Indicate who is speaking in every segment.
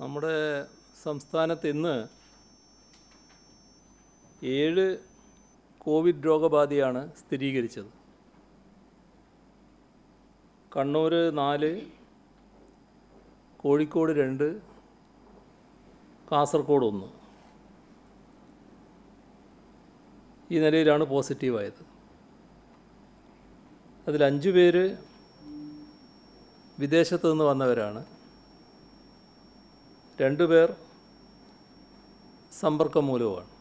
Speaker 1: നമ്മുടെ സംസ്ഥാനത്ത് ഇന്ന് 7 കോവിഡ് രോഗബാധയാണ് സ്ഥിരീകരിച്ചത്. കണ്ണൂർ 4, കോഴിക്കോട് 2, കാസർഗോഡ് 1. ഈ നിലയിലാണ് പോസിറ്റീവായത്. അതിൽ 5 പേര് വിദേശത്തു നിന്ന് വന്നവരാണ്. 2 പേർ സമ്പർക്കം മൂലമാണ്.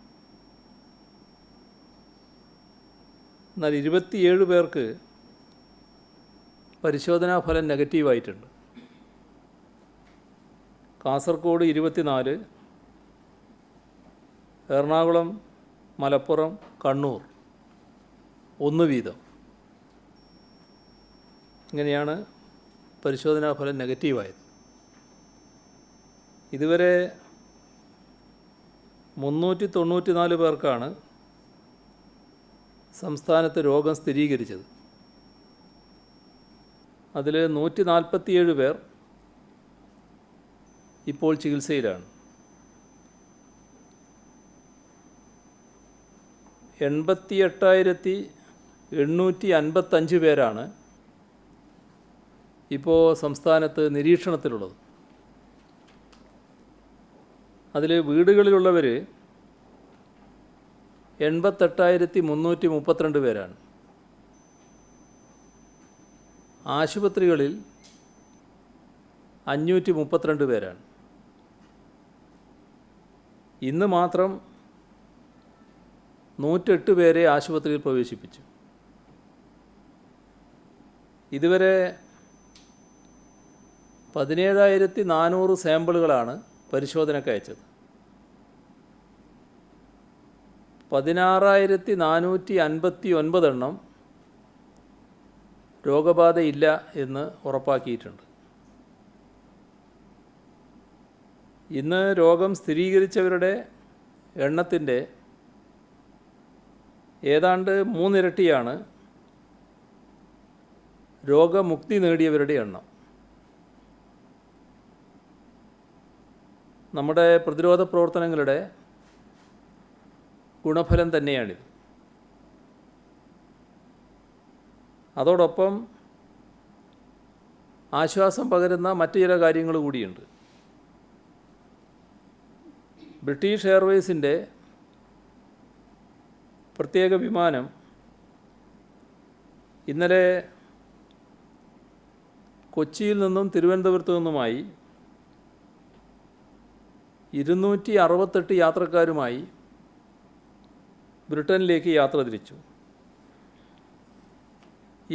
Speaker 1: എന്നാൽ 27 പേർക്ക് പരിശോധനാ ഫലം നെഗറ്റീവായിട്ടുണ്ട്. കാസർഗോഡ് 24, എറണാകുളം, മലപ്പുറം, കണ്ണൂർ 1 വീതം. ഇങ്ങനെയാണ് പരിശോധനാ ഫലം നെഗറ്റീവായത്. ഇതുവരെ 394 പേർക്കാണ് സംസ്ഥാനത്ത് രോഗം സ്ഥിരീകരിച്ചത്. അതിൽ 147 പേർ ഇപ്പോൾ ചികിത്സയിലാണ്. 88,855 പേരാണ് ഇപ്പോൾ സംസ്ഥാനത്ത് നിരീക്ഷണത്തിലുള്ളത്. അതിൽ വീടുകളിലുള്ളവർ 88,332 പേരാണ്. ആശുപത്രികളിൽ 532 പേരാണ്. ഇന്ന് മാത്രം 108 പേരെ ആശുപത്രിയിൽ പ്രവേശിപ്പിച്ചു. ഇതുവരെ 17,400 സാമ്പിളുകളാണ് പരിശോധനയ്ക്ക് അയച്ചത്. 16,459 എണ്ണം രോഗബാധയില്ല എന്ന് ഉറപ്പാക്കിയിട്ടുണ്ട്. ഇന്ന് രോഗം സ്ഥിരീകരിച്ചവരുടെ എണ്ണത്തിൻ്റെ ഏതാണ്ട് 3 ഇരട്ടിയാണ് രോഗമുക്തി നേടിയവരുടെ എണ്ണം. നമ്മുടെ പ്രതിരോധ പ്രവർത്തനങ്ങളുടെ ഗുണഫലം തന്നെയാണിത്. അതോടൊപ്പം ആശ്വാസം പകരുന്ന മറ്റു ചില കാര്യങ്ങൾ കൂടിയുണ്ട്. ബ്രിട്ടീഷ് എയർവേസിൻ്റെ പ്രത്യേക വിമാനം ഇന്നലെ കൊച്ചിയിൽ നിന്നും തിരുവനന്തപുരത്തു നിന്നുമായി 268 യാത്രക്കാരുമായി ബ്രിട്ടനിലേക്ക് യാത്ര തിരിച്ചു.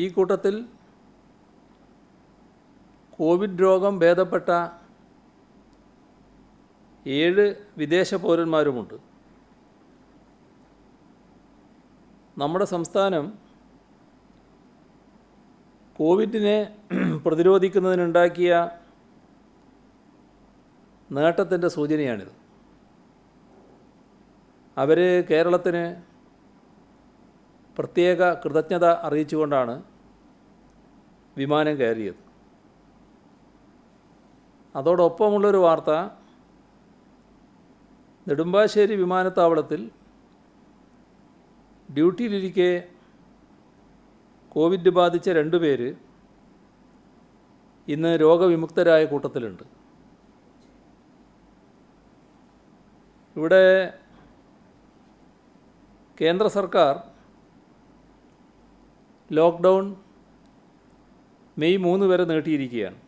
Speaker 1: ഈ കൂട്ടത്തിൽ കോവിഡ് രോഗം ഭേദപ്പെട്ട 7 വിദേശ പൗരന്മാരുമുണ്ട്. നമ്മുടെ സംസ്ഥാനം കോവിഡിനെ പ്രതിരോധിക്കുന്നതിനുണ്ടാക്കിയ നേട്ടത്തിൻ്റെ സൂചനയാണിത്. അവർ കേരളത്തിന് പ്രത്യേക കൃതജ്ഞത അറിയിച്ചുകൊണ്ടാണ് വിമാനം കയറിയത്. അതോടൊപ്പമുള്ളൊരു വാർത്ത, നെടുമ്പാശ്ശേരി വിമാനത്താവളത്തിൽ ഡ്യൂട്ടിയിലിരിക്കെ കോവിഡ് ബാധിച്ച 2 പേര് ഇന്ന് രോഗവിമുക്തരായ കൂട്ടത്തിലുണ്ട്. ഇവിടെ കേന്ദ്ര സർക്കാർ ലോക്ക്ഡൗൺ മെയ് 3 വരെ നീട്ടിയിരിക്കുകയാണ്.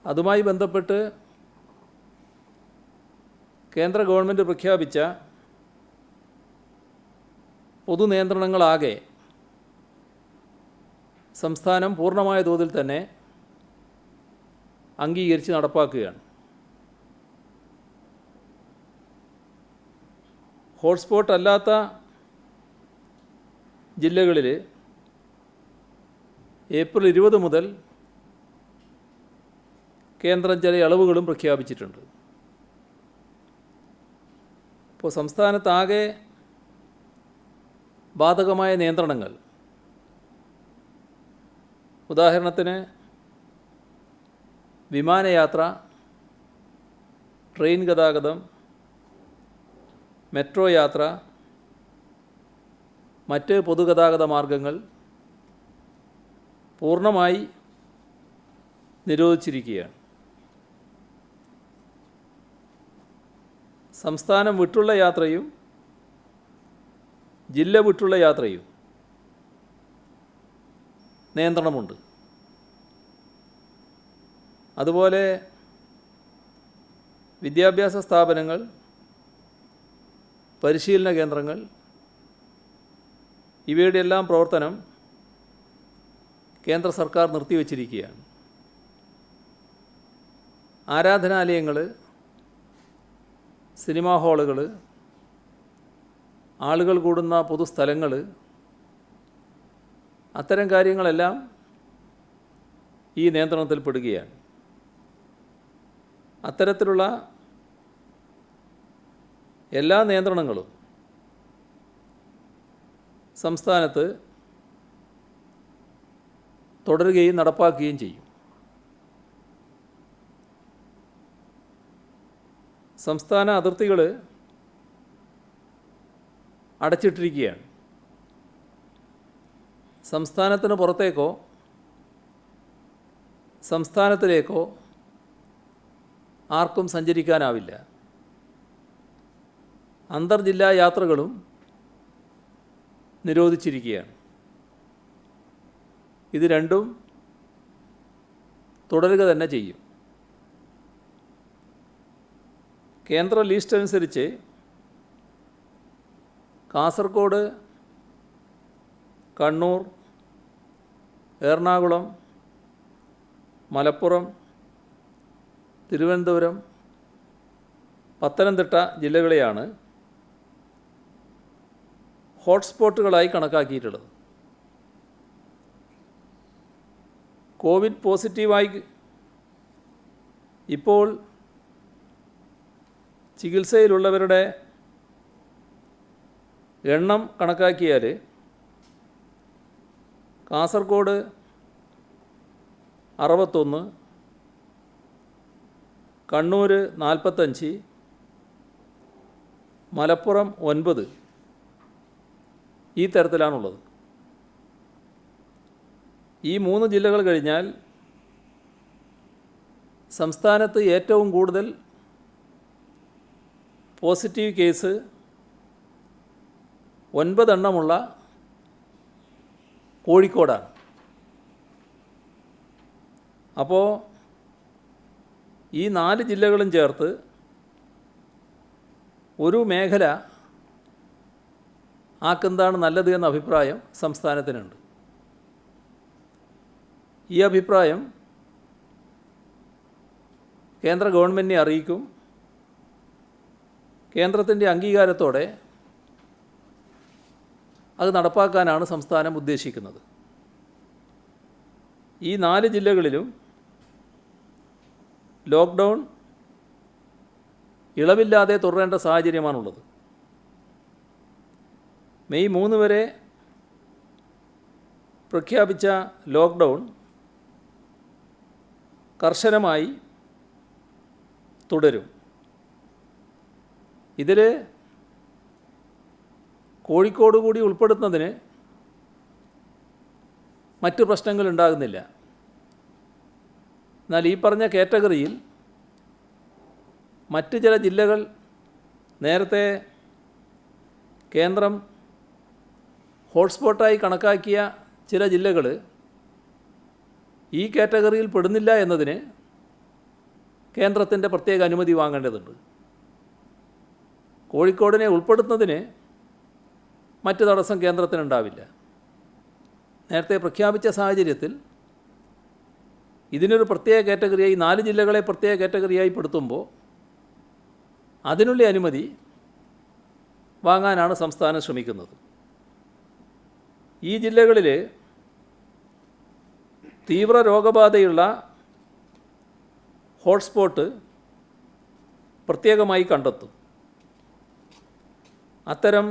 Speaker 1: അതുമായി ബന്ധപ്പെട്ട് കേന്ദ്ര ഗവൺമെൻറ് പ്രഖ്യാപിച്ച പൊതുനിയന്ത്രണങ്ങളാകെ സംസ്ഥാനം പൂർണ്ണമായ തോതിൽ തന്നെ അംഗീകരിച്ച് നടപ്പാക്കുകയാണ്. ഹോട്ട്സ്പോട്ട് അല്ലാത്ത ജില്ലകളിൽ ഏപ്രിൽ 20 മുതൽ കേന്ദ്രം ചില ഇളവുകളും പ്രഖ്യാപിച്ചിട്ടുണ്ട്. ഇപ്പോൾ സംസ്ഥാനത്താകെ ബാധകമായ നിയന്ത്രണങ്ങൾ, ഉദാഹരണത്തിന് വിമാനയാത്ര, ട്രെയിൻ ഗതാഗതം, മെട്രോ യാത്ര, മറ്റ് പൊതുഗതാഗത മാർഗങ്ങൾ പൂർണ്ണമായി നിരോധിച്ചിരിക്കുകയാണ്. സംസ്ഥാനം വിട്ടുള്ള യാത്രയും ജില്ല വിട്ടുള്ള യാത്രയും നിയന്ത്രണമുണ്ട്. അതുപോലെ വിദ്യാഭ്യാസ സ്ഥാപനങ്ങൾ, പരിശീലന കേന്ദ്രങ്ങൾ ഇവയുടെ എല്ലാം പ്രവർത്തനം കേന്ദ്ര സർക്കാർ നിർത്തിവച്ചിരിക്കുകയാണ്. ആരാധനാലയങ്ങൾ, സിനിമാ ഹാളുകൾ, ആളുകൾ കൂടുന്ന പൊതുസ്ഥലങ്ങൾ, അത്തരം കാര്യങ്ങളെല്ലാം ഈ നിയന്ത്രണത്തിൽ പെടുകയാണ്. അത്തരത്തിലുള്ള എല്ലാ നിയന്ത്രണങ്ങളും സംസ്ഥാനത്ത് തുടരുകയും നടപ്പാക്കുകയും ചെയ്യും. സംസ്ഥാന അതിർത്തികൾ അടച്ചിട്ടിരിക്കുകയാണ്. സംസ്ഥാനത്തിന് പുറത്തേക്കോ സംസ്ഥാനത്തിലേക്കോ ആർക്കും സഞ്ചരിക്കാനാവില്ല. അന്തർജില്ലാ യാത്രകളും നിരോധിച്ചിരിക്കുകയാണ്. ഇത് രണ്ടും തുടരുക തന്നെ ചെയ്യും. കേന്ദ്ര ലിസ്റ്റ് അനുസരിച്ച് കാസർഗോഡ്, കണ്ണൂർ, എറണാകുളം, മലപ്പുറം, തിരുവനന്തപുരം, പത്തനംതിട്ട ജില്ലകളെയാണ് ഹോട്ട്സ്പോട്ടുകളായി കണക്കാക്കിയിട്ടുള്ളത്. കോവിഡ് പോസിറ്റീവായി ഇപ്പോൾ ചികിത്സയിലുള്ളവരുടെ എണ്ണം കണക്കാക്കിയാൽ കാസർഗോഡ് 61, കണ്ണൂർ 45, മലപ്പുറം 9 ഈ തരത്തിലാണുള്ളത്. ഈ 3 ജില്ലകൾ കഴിഞ്ഞാൽ സംസ്ഥാനത്ത് ഏറ്റവും കൂടുതൽ പോസിറ്റീവ് കേസ് 9 എണ്ണമുള്ള കോഴിക്കോടാണ്. അപ്പോൾ ഈ 4 ജില്ലകളും ചേർത്ത് ഒരു മേഖല ആക്കുന്നതാണ് നല്ലത് എന്ന അഭിപ്രായം സംസ്ഥാനത്തിനുണ്ട്. ഈ അഭിപ്രായം കേന്ദ്ര ഗവൺമെൻറ്റിനെ അറിയിക്കും. കേന്ദ്രത്തിൻ്റെ അംഗീകാരത്തോടെ അത് നടപ്പാക്കാനാണ് സംസ്ഥാനം ഉദ്ദേശിക്കുന്നത്. ഈ 4 ജില്ലകളിലും ലോക്ക്ഡൗൺ ഇളവില്ലാതെ തുടരേണ്ട സാഹചര്യമാണുള്ളത്. മെയ് 3 വരെ പ്രഖ്യാപിച്ച ലോക്ക്ഡൗൺ കർശനമായി തുടരും. ഇതിൽ കോഴിക്കോട് കൂടി ഉൾപ്പെടുത്തുന്നതിന് മറ്റ് പ്രശ്നങ്ങൾ ഉണ്ടാകുന്നില്ല. എന്നാൽ ഈ പറഞ്ഞ കാറ്റഗറിയിൽ മറ്റ് ചില ജില്ലകൾ, നേരത്തെ കേന്ദ്രം ഹോട്ട്സ്പോട്ടായി കണക്കാക്കിയ ചില ജില്ലകൾ ഈ കാറ്റഗറിയിൽ പെടുന്നില്ല എന്നതിന് കേന്ദ്രത്തിൻ്റെ പ്രത്യേക അനുമതി വാങ്ങേണ്ടതുണ്ട്. കോഴിക്കോടിനെ ഉൾപ്പെടുത്തുന്നതിന് മറ്റ് തടസ്സം കേന്ദ്രത്തിനുണ്ടാവില്ല. നേരത്തെ പ്രഖ്യാപിച്ച സാഹചര്യത്തിൽ ഇതിനൊരു പ്രത്യേക കാറ്റഗറിയായി 4 ജില്ലകളെ പ്രത്യേക കാറ്റഗറിയായി പെടുത്തുമ്പോൾ അതിനുള്ള അനുമതി വാങ്ങാനാണ് സംസ്ഥാനം ശ്രമിക്കുന്നത്. ഈ ജില്ലകളിൽ തീവ്ര രോഗബാധയുള്ള ഹോട്ട്സ്പോട്ട് പ്രത്യേകമായി കണ്ടെത്തും. അത്തരം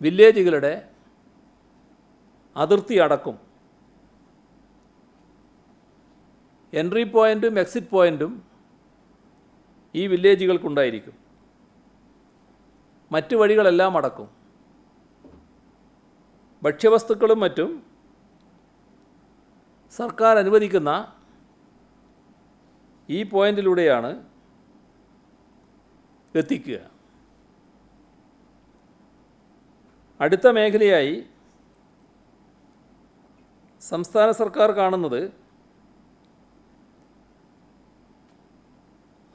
Speaker 1: വില്ലേജുകളുടെ അതിർത്തി അടക്കും. എൻട്രി പോയിൻറ്റും എക്സിറ്റ് പോയിൻറ്റും ഈ വില്ലേജുകൾക്കുണ്ടായിരിക്കും. മറ്റ് വഴികളെല്ലാം അടക്കും. ഭക്ഷ്യവസ്തുക്കളും മറ്റും സർക്കാർ അനുവദിക്കുന്ന ഈ പോയിൻറ്റിലൂടെയാണ് എത്തിക്കുക. അടുത്ത മേഖലയായി സംസ്ഥാന സർക്കാർ കാണുന്നത്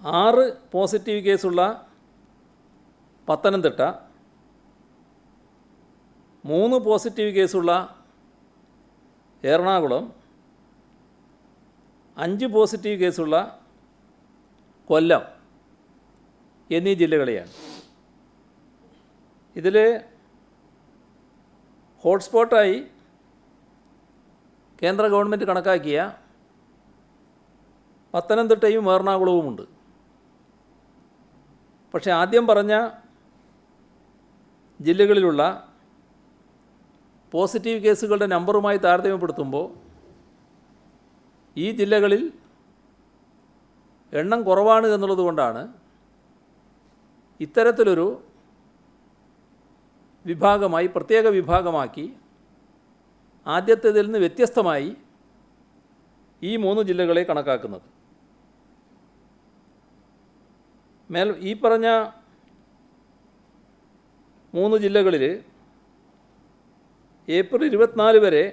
Speaker 1: 6 പോസിറ്റീവ് കേസുള്ള പത്തനംതിട്ട, 3 പോസിറ്റീവ് കേസുള്ള എറണാകുളം, 5 പോസിറ്റീവ് കേസുള്ള കൊല്ലം എന്നീ ജില്ലകളെയാണ്. ഇതിൽ ഹോട്ട്സ്പോട്ടായി കേന്ദ്ര ഗവൺമെൻറ് കണക്കാക്കിയ പത്തനംതിട്ടയും എറണാകുളവുമുണ്ട്. പക്ഷേ ആദ്യം പറഞ്ഞ ജില്ലകളിലുള്ള പോസിറ്റീവ് കേസുകളുടെ നമ്പറുമായി താരതമ്യപ്പെടുത്തുമ്പോൾ ഈ ജില്ലകളിൽ എണ്ണം കുറവാണ് എന്നുള്ളത് കൊണ്ടാണ് ഇത്തരത്തിലൊരു വിഭാഗമായി, പ്രത്യേക വിഭാഗമാക്കി ആദ്യത്തേതിൽ നിന്ന് വ്യത്യസ്തമായി ഈ 3 ജില്ലകളെ കണക്കാക്കുന്നത്. ഈ പറഞ്ഞ 3 ജില്ലകളിൽ ഏപ്രിൽ 24 വരെ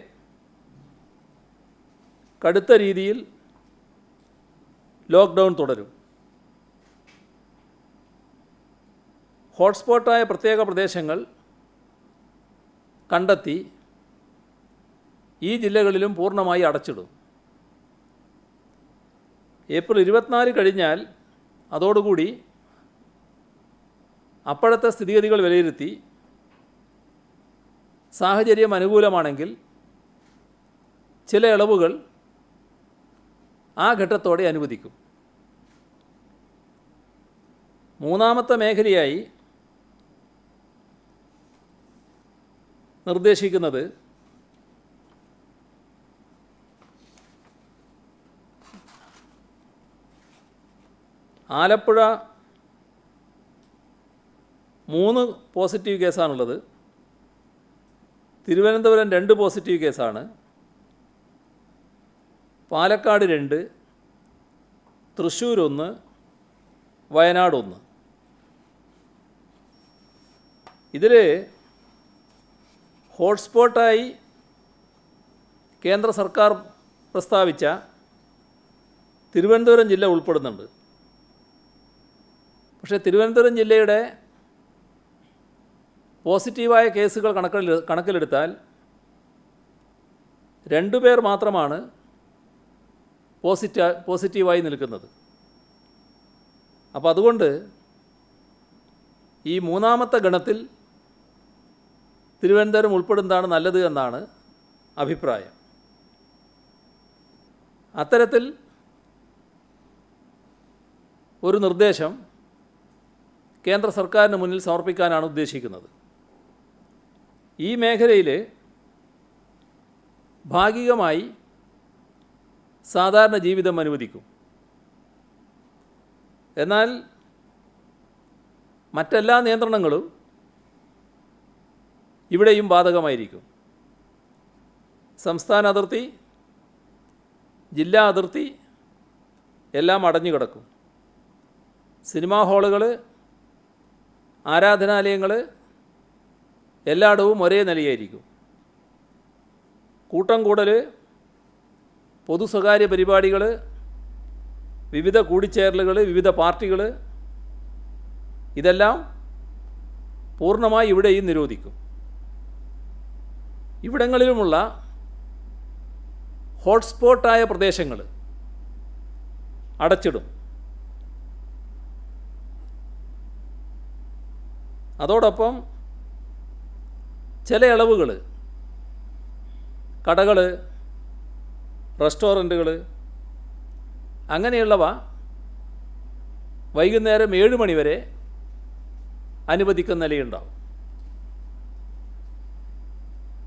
Speaker 1: കടുത്ത രീതിയിൽ ലോക്ക്ഡൗൺ തുടരും. ഹോട്ട്സ്പോട്ടായ പ്രത്യേക പ്രദേശങ്ങൾ കണ്ടെത്തി ഈ ജില്ലകളിലും പൂർണ്ണമായി അടച്ചിടും. ഏപ്രിൽ 24 കഴിഞ്ഞാൽ അതോടുകൂടി അപ്പോഴത്തെ സ്ഥിതിഗതികൾ വിലയിരുത്തി സാഹചര്യം അനുകൂലമാണെങ്കിൽ ചില ഇളവുകൾ ആ ഘട്ടത്തോടെ അനുവദിക്കും. മൂന്നാമത്തെ മേഖലയായി നിർദ്ദേശിക്കുന്നത് ആലപ്പുഴ 3 പോസിറ്റീവ് കേസാണുള്ളത്. തിരുവനന്തപുരം 2 പോസിറ്റീവ് കേസാണ്. പാലക്കാട് 2, തൃശ്ശൂർ 1, വയനാട് 1. ഇതിൽ ഹോട്ട്സ്പോട്ടായി കേന്ദ്ര സർക്കാർ പ്രസ്താവിച്ച തിരുവനന്തപുരം ജില്ല ഉൾപ്പെടുന്നുണ്ട്. പക്ഷേ തിരുവനന്തപുരം ജില്ലയുടെ പോസിറ്റീവായ കേസുകൾ കണക്കിലെടുത്താൽ 2 പേർ മാത്രമാണ് പോസിറ്റീവായി നിൽക്കുന്നത്. അപ്പോൾ അതുകൊണ്ട് ഈ മൂന്നാമത്തെ ഗണത്തിൽ തിരുവനന്തപുരം ഉൾപ്പെടുന്നതാണ് നല്ലത് എന്നാണ് അഭിപ്രായം. അത്തരത്തിൽ ഒരു നിർദ്ദേശം കേന്ദ്ര സർക്കാരിന് മുന്നിൽ സമർപ്പിക്കാനാണ് ഉദ്ദേശിക്കുന്നത്. ഈ മേഖലയിൽ ഭാഗികമായി സാധാരണ ജീവിതം അനുവദിക്കും. എന്നാൽ മറ്റെല്ലാ നിയന്ത്രണങ്ങളും ഇവിടെയും ബാധകമായിരിക്കും. സംസ്ഥാന അതിർത്തി, ജില്ലാ അതിർത്തി എല്ലാം അടഞ്ഞു കിടക്കും. സിനിമാ ഹാളുകൾ, ആരാധനാലയങ്ങൾ എല്ലായിടവും ഒരേ നിലയായിരിക്കും. കൂട്ടം കൂടൽ, പൊതു സ്വകാര്യ പരിപാടികൾ, വിവിധ കൂടിച്ചേരലുകൾ, വിവിധ പാർട്ടികൾ ഇതെല്ലാം പൂർണ്ണമായി ഇവിടെയും നിരോധിക്കും. ഇവിടങ്ങളിലുമുള്ള ഹോട്ട്സ്പോട്ടായ പ്രദേശങ്ങൾ അടച്ചിടും. അതോടൊപ്പം ചില ഇളവുകൾ കടകൾ, റെസ്റ്റോറൻറ്റുകൾ അങ്ങനെയുള്ളവ വൈകുന്നേരം 7 മണി വരെ അനുവദിക്കുന്ന നിലയുണ്ടാവും.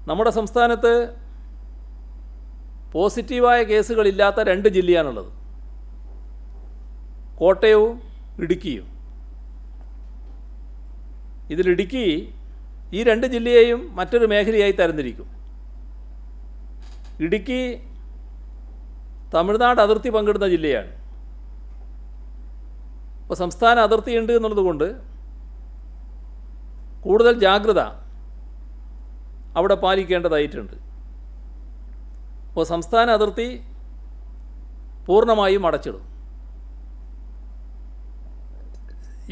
Speaker 1: നമ്മുടെ സംസ്ഥാനത്ത് പോസിറ്റീവായ കേസുകളില്ലാത്ത 2 ജില്ലയാണുള്ളത്, കോട്ടയവും ഇടുക്കിയും. ഇതിൽ ഇടുക്കി ഈ 2 ജില്ലയെയും മറ്റൊരു മേഖലയായി തരംതിരിക്കും. ഇടുക്കി തമിഴ്നാട് അതിർത്തി പങ്കിടുന്ന ജില്ലയാണ്. അപ്പോൾ സംസ്ഥാന അതിർത്തിയുണ്ട് എന്നുള്ളതുകൊണ്ട് കൂടുതൽ ജാഗ്രത അവിടെ പാലിക്കേണ്ടതായിട്ടുണ്ട്. അപ്പോൾ സംസ്ഥാന അതിർത്തി പൂർണ്ണമായും അടച്ചിടും.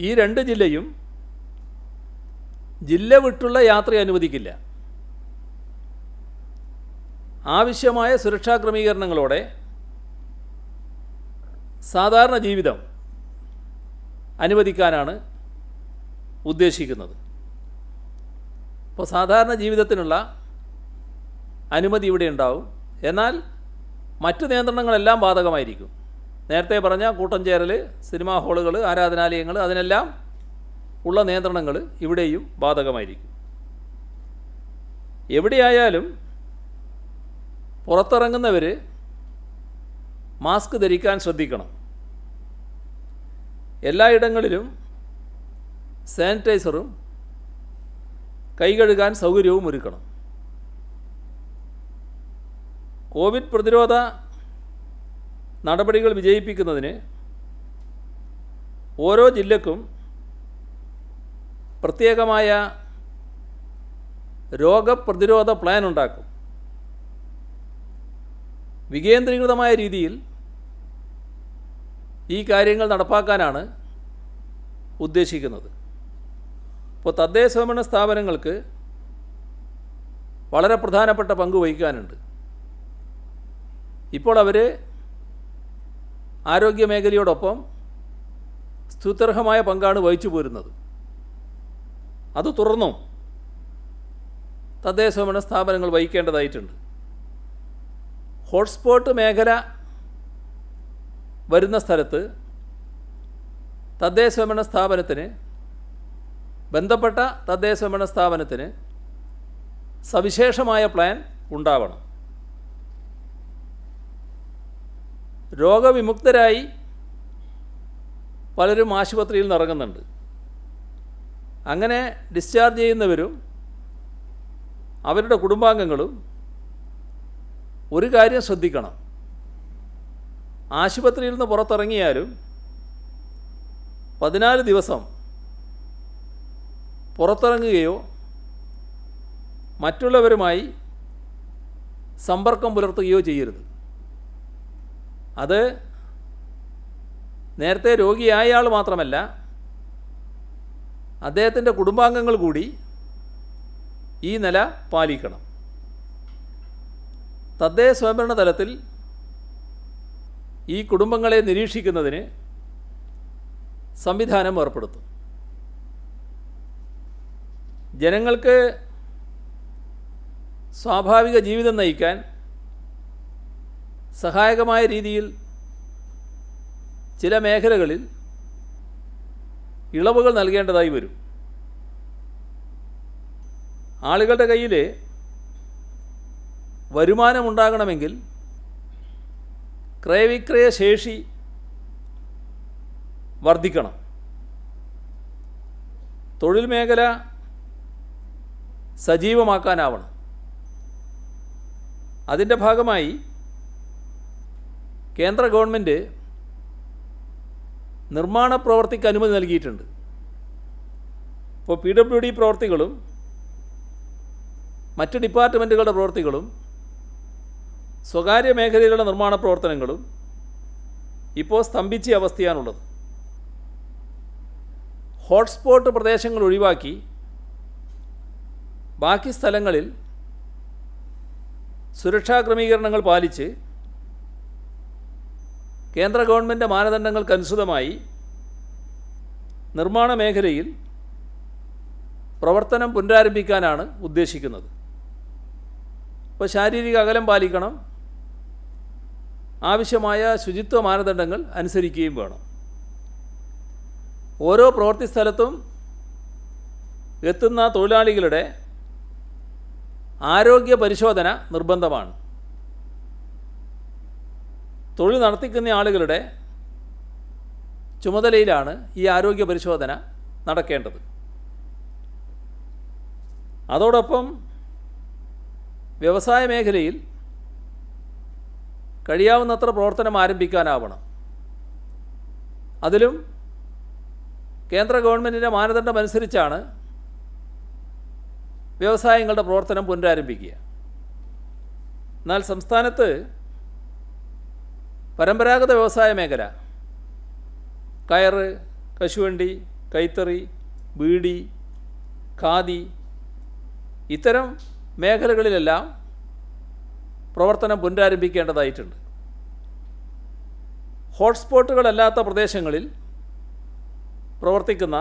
Speaker 1: ഈ 2 ജില്ലയും ജില്ല വിട്ടുള്ള യാത്ര അനുവദിക്കില്ല. ആവശ്യമായ സുരക്ഷാ ക്രമീകരണങ്ങളോടെ സാധാരണ ജീവിതം അനുവദിക്കാനാണ് ഉദ്ദേശിക്കുന്നത്. അപ്പോൾ സാധാരണ ജീവിതത്തിനുള്ള അനുമതി ഇവിടെ ഉണ്ടാവും. എന്നാൽ മറ്റു നിയന്ത്രണങ്ങളെല്ലാം ബാധകമായിരിക്കും. നേരത്തെ പറഞ്ഞ കൂട്ടം ചേരൽ, സിനിമാ ഹാളുകൾ, ആരാധനാലയങ്ങൾ, അതിനെല്ലാം ഉള്ള നിയന്ത്രണങ്ങൾ ഇവിടെയും ബാധകമായിരിക്കും. എവിടെയായാലും പുറത്തിറങ്ങുന്നവർ മാസ്ക് ധരിക്കാൻ ശ്രദ്ധിക്കണം. എല്ലായിടങ്ങളിലും സാനിറ്റൈസറും കൈ കഴുകാൻ സൗകര്യവും ഒരുക്കണം. കോവിഡ് പ്രതിരോധ നടപടികൾ വിജയിപ്പിക്കുന്നതിന് ഓരോ ജില്ലക്കും പ്രത്യേകമായ രോഗപ്രതിരോധ പ്ലാൻ ഉണ്ടാക്കും. വികേന്ദ്രീകൃതമായ രീതിയിൽ ഈ കാര്യങ്ങൾ നടപ്പാക്കാനാണ് ഉദ്ദേശിക്കുന്നത്. ഇപ്പോൾ തദ്ദേശ സ്വയംഭരണ സ്ഥാപനങ്ങൾക്ക് വളരെ പ്രധാനപ്പെട്ട പങ്ക് വഹിക്കാനുണ്ട്. ഇപ്പോൾ അവർ ആരോഗ്യമേഖലയോടൊപ്പം സ്തുത്യർഹമായ പങ്കാണ് വഹിച്ചു പോരുന്നത്. അത് തുടർന്നും തദ്ദേശ സ്വയംഭരണ സ്ഥാപനങ്ങൾ വഹിക്കേണ്ടതായിട്ടുണ്ട്. ഹോട്ട്സ്പോട്ട് മേഖല വരുന്ന സ്ഥലത്ത് തദ്ദേശ സ്വയംഭരണ സ്ഥാപനത്തിന്, ബന്ധപ്പെട്ട തദ്ദേശ സ്വയംഭരണ സ്ഥാപനത്തിന് സവിശേഷമായ പ്ലാൻ ഉണ്ടാവണം. രോഗവിമുക്തരായി പലരും ആശുപത്രിയിൽ നിന്ന് ഇറങ്ങുന്നുണ്ട്. അങ്ങനെ ഡിസ്ചാർജ് ചെയ്യുന്നവരും അവരുടെ കുടുംബാംഗങ്ങളും ഒരു കാര്യം ശ്രദ്ധിക്കണം. ആശുപത്രിയിൽ നിന്ന് പുറത്തിറങ്ങിയാലും 14 ദിവസം പുറത്തിറങ്ങുകയോ മറ്റുള്ളവരുമായി സമ്പർക്കം പുലർത്തുകയോ ചെയ്യരുത്. അത് നേരത്തെ രോഗിയായ ആൾ മാത്രമല്ല, അദ്ദേഹത്തിൻ്റെ കുടുംബാംഗങ്ങൾ കൂടി ഈ നില പാലിക്കണം. തദ്ദേശ സ്വയംഭരണ തലത്തിൽ ഈ കുടുംബങ്ങളെ നിരീക്ഷിക്കുന്നതിന് സംവിധാനം ഏർപ്പെടുത്തും. ജനങ്ങൾക്ക് സ്വാഭാവിക ജീവിതം നയിക്കാൻ സഹായകമായ രീതിയിൽ ചില മേഖലകളിൽ ഇളവുകൾ നൽകേണ്ടതായി വരും. ആളുകളുടെ കയ്യിൽ വരുമാനമുണ്ടാകണമെങ്കിൽ ക്രയവിക്രയ ശേഷി വർദ്ധിക്കണം. തൊഴിൽ മേഖല സജീവമാക്കാനാവണം. അതിൻ്റെ ഭാഗമായി കേന്ദ്ര ഗവൺമെൻറ് നിർമ്മാണ പ്രവർത്തിക്ക് അനുമതി നൽകിയിട്ടുണ്ട്. ഇപ്പോൾ PWD പ്രവർത്തികളും മറ്റ് ഡിപ്പാർട്ട്മെൻറ്റുകളുടെ പ്രവർത്തികളും സ്വകാര്യ മേഖലയിലുള്ള നിർമ്മാണ പ്രവർത്തനങ്ങളും ഇപ്പോൾ സ്തംഭിച്ച അവസ്ഥയാണുള്ളത്. ഹോട്ട്സ്പോട്ട് പ്രദേശങ്ങൾ ഒഴിവാക്കി ബാക്കി സ്ഥലങ്ങളിൽ സുരക്ഷാ ക്രമീകരണങ്ങൾ പാലിച്ച് കേന്ദ്ര ഗവൺമെൻറ് മാനദണ്ഡങ്ങൾക്കനുസൃതമായി നിർമ്മാണ മേഖലയിൽ പ്രവർത്തനം പുനരാരംഭിക്കാനാണ് ഉദ്ദേശിക്കുന്നത്. ഇപ്പോൾ ശാരീരിക അകലം പാലിക്കണം, ആവശ്യമായ ശുചിത്വ മാനദണ്ഡങ്ങൾ അനുസരിക്കുകയും വേണം. ഓരോ പ്രവൃത്തി സ്ഥലത്തും എത്തുന്ന തൊഴിലാളികളുടെ ആരോഗ്യ പരിശോധന നിർബന്ധമാണ്. തൊഴിൽ നടത്തിക്കുന്ന ആളുകളുടെ ചുമതലയിലാണ് ഈ ആരോഗ്യ പരിശോധന നടക്കേണ്ടത്. അതോടൊപ്പം വ്യവസായ മേഖലയിൽ കഴിയാവുന്നത്ര പ്രവർത്തനം ആരംഭിക്കാനാവണം. അതിലും കേന്ദ്ര ഗവൺമെൻറ്റിൻ്റെ മാനദണ്ഡമനുസരിച്ചാണ് വ്യവസായങ്ങളുടെ പ്രവർത്തനം പുനരാരംഭിക്കുക. എന്നാൽ സംസ്ഥാനത്ത് പരമ്പരാഗത വ്യവസായ മേഖല, കയറ്, കശുവണ്ടി, കൈത്തറി, ബീഡി, ഖാദി, ഇത്തരം മേഖലകളിലെല്ലാം പ്രവർത്തനം പുനരാരംഭിക്കേണ്ടതായിട്ടുണ്ട്. ഹോട്ട്സ്പോട്ടുകളല്ലാത്ത പ്രദേശങ്ങളിൽ പ്രവർത്തിക്കുന്ന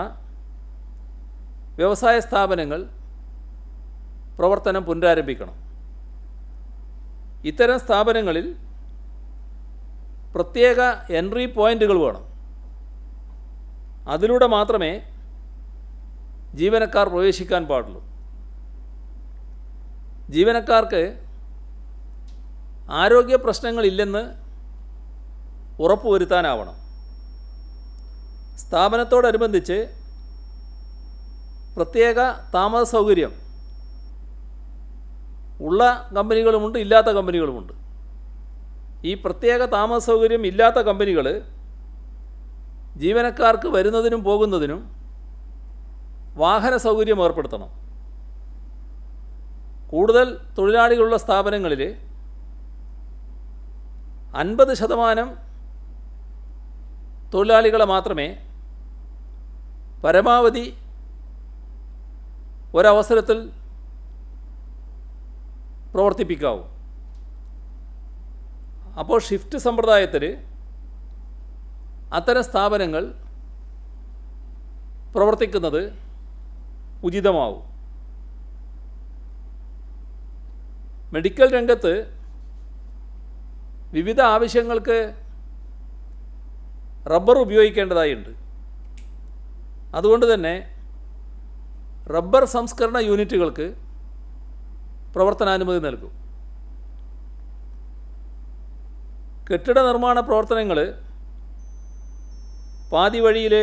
Speaker 1: വ്യവസായ സ്ഥാപനങ്ങൾ പ്രവർത്തനം പുനരാരംഭിക്കണം. ഇത്തരം സ്ഥാപനങ്ങളിൽ പ്രത്യേക എൻട്രി പോയിൻ്റുകൾ വേണം. അതിലൂടെ മാത്രമേ ജീവനക്കാർ പ്രവേശിക്കാൻ പാടുള്ളൂ. ജീവനക്കാർക്ക് ആരോഗ്യ പ്രശ്നങ്ങളില്ലെന്ന് ഉറപ്പുവരുത്താനാവണം. സ്ഥാപനത്തോടനുബന്ധിച്ച് പ്രത്യേക താമസ സൗകര്യം ഉള്ള കമ്പനികളുമുണ്ട്, ഇല്ലാത്ത കമ്പനികളുമുണ്ട്. ഈ പ്രത്യേക താമസ സൗകര്യം ഇല്ലാത്ത കമ്പനികൾ ജീവനക്കാർക്ക് വരുന്നതിനും പോകുന്നതിനും വാഹന സൗകര്യം ഏർപ്പെടുത്തണം. കൂടുതൽ തൊഴിലാളികളുള്ള സ്ഥാപനങ്ങളിൽ 50% തൊഴിലാളികളെ മാത്രമേ പരമാവധി ഒരവസരത്തിൽ പ്രവർത്തിപ്പിക്കാവൂ. അപ്പോൾ ഷിഫ്റ്റ് സമ്പ്രദായത്തിൽ അത്തരം സ്ഥാപനങ്ങൾ പ്രവർത്തിക്കുന്നത് ഉചിതമാവും. മെഡിക്കൽ രംഗത്ത് വിവിധ ആവശ്യങ്ങൾക്ക് റബ്ബർ ഉപയോഗിക്കേണ്ടതായുണ്ട്. അതുകൊണ്ട് തന്നെ റബ്ബർ സംസ്കരണ യൂണിറ്റുകൾക്ക് പ്രവർത്തനാനുമതി നൽകും. കെട്ടിട നിർമ്മാണ പ്രവർത്തനങ്ങൾ പാതി വഴിയിൽ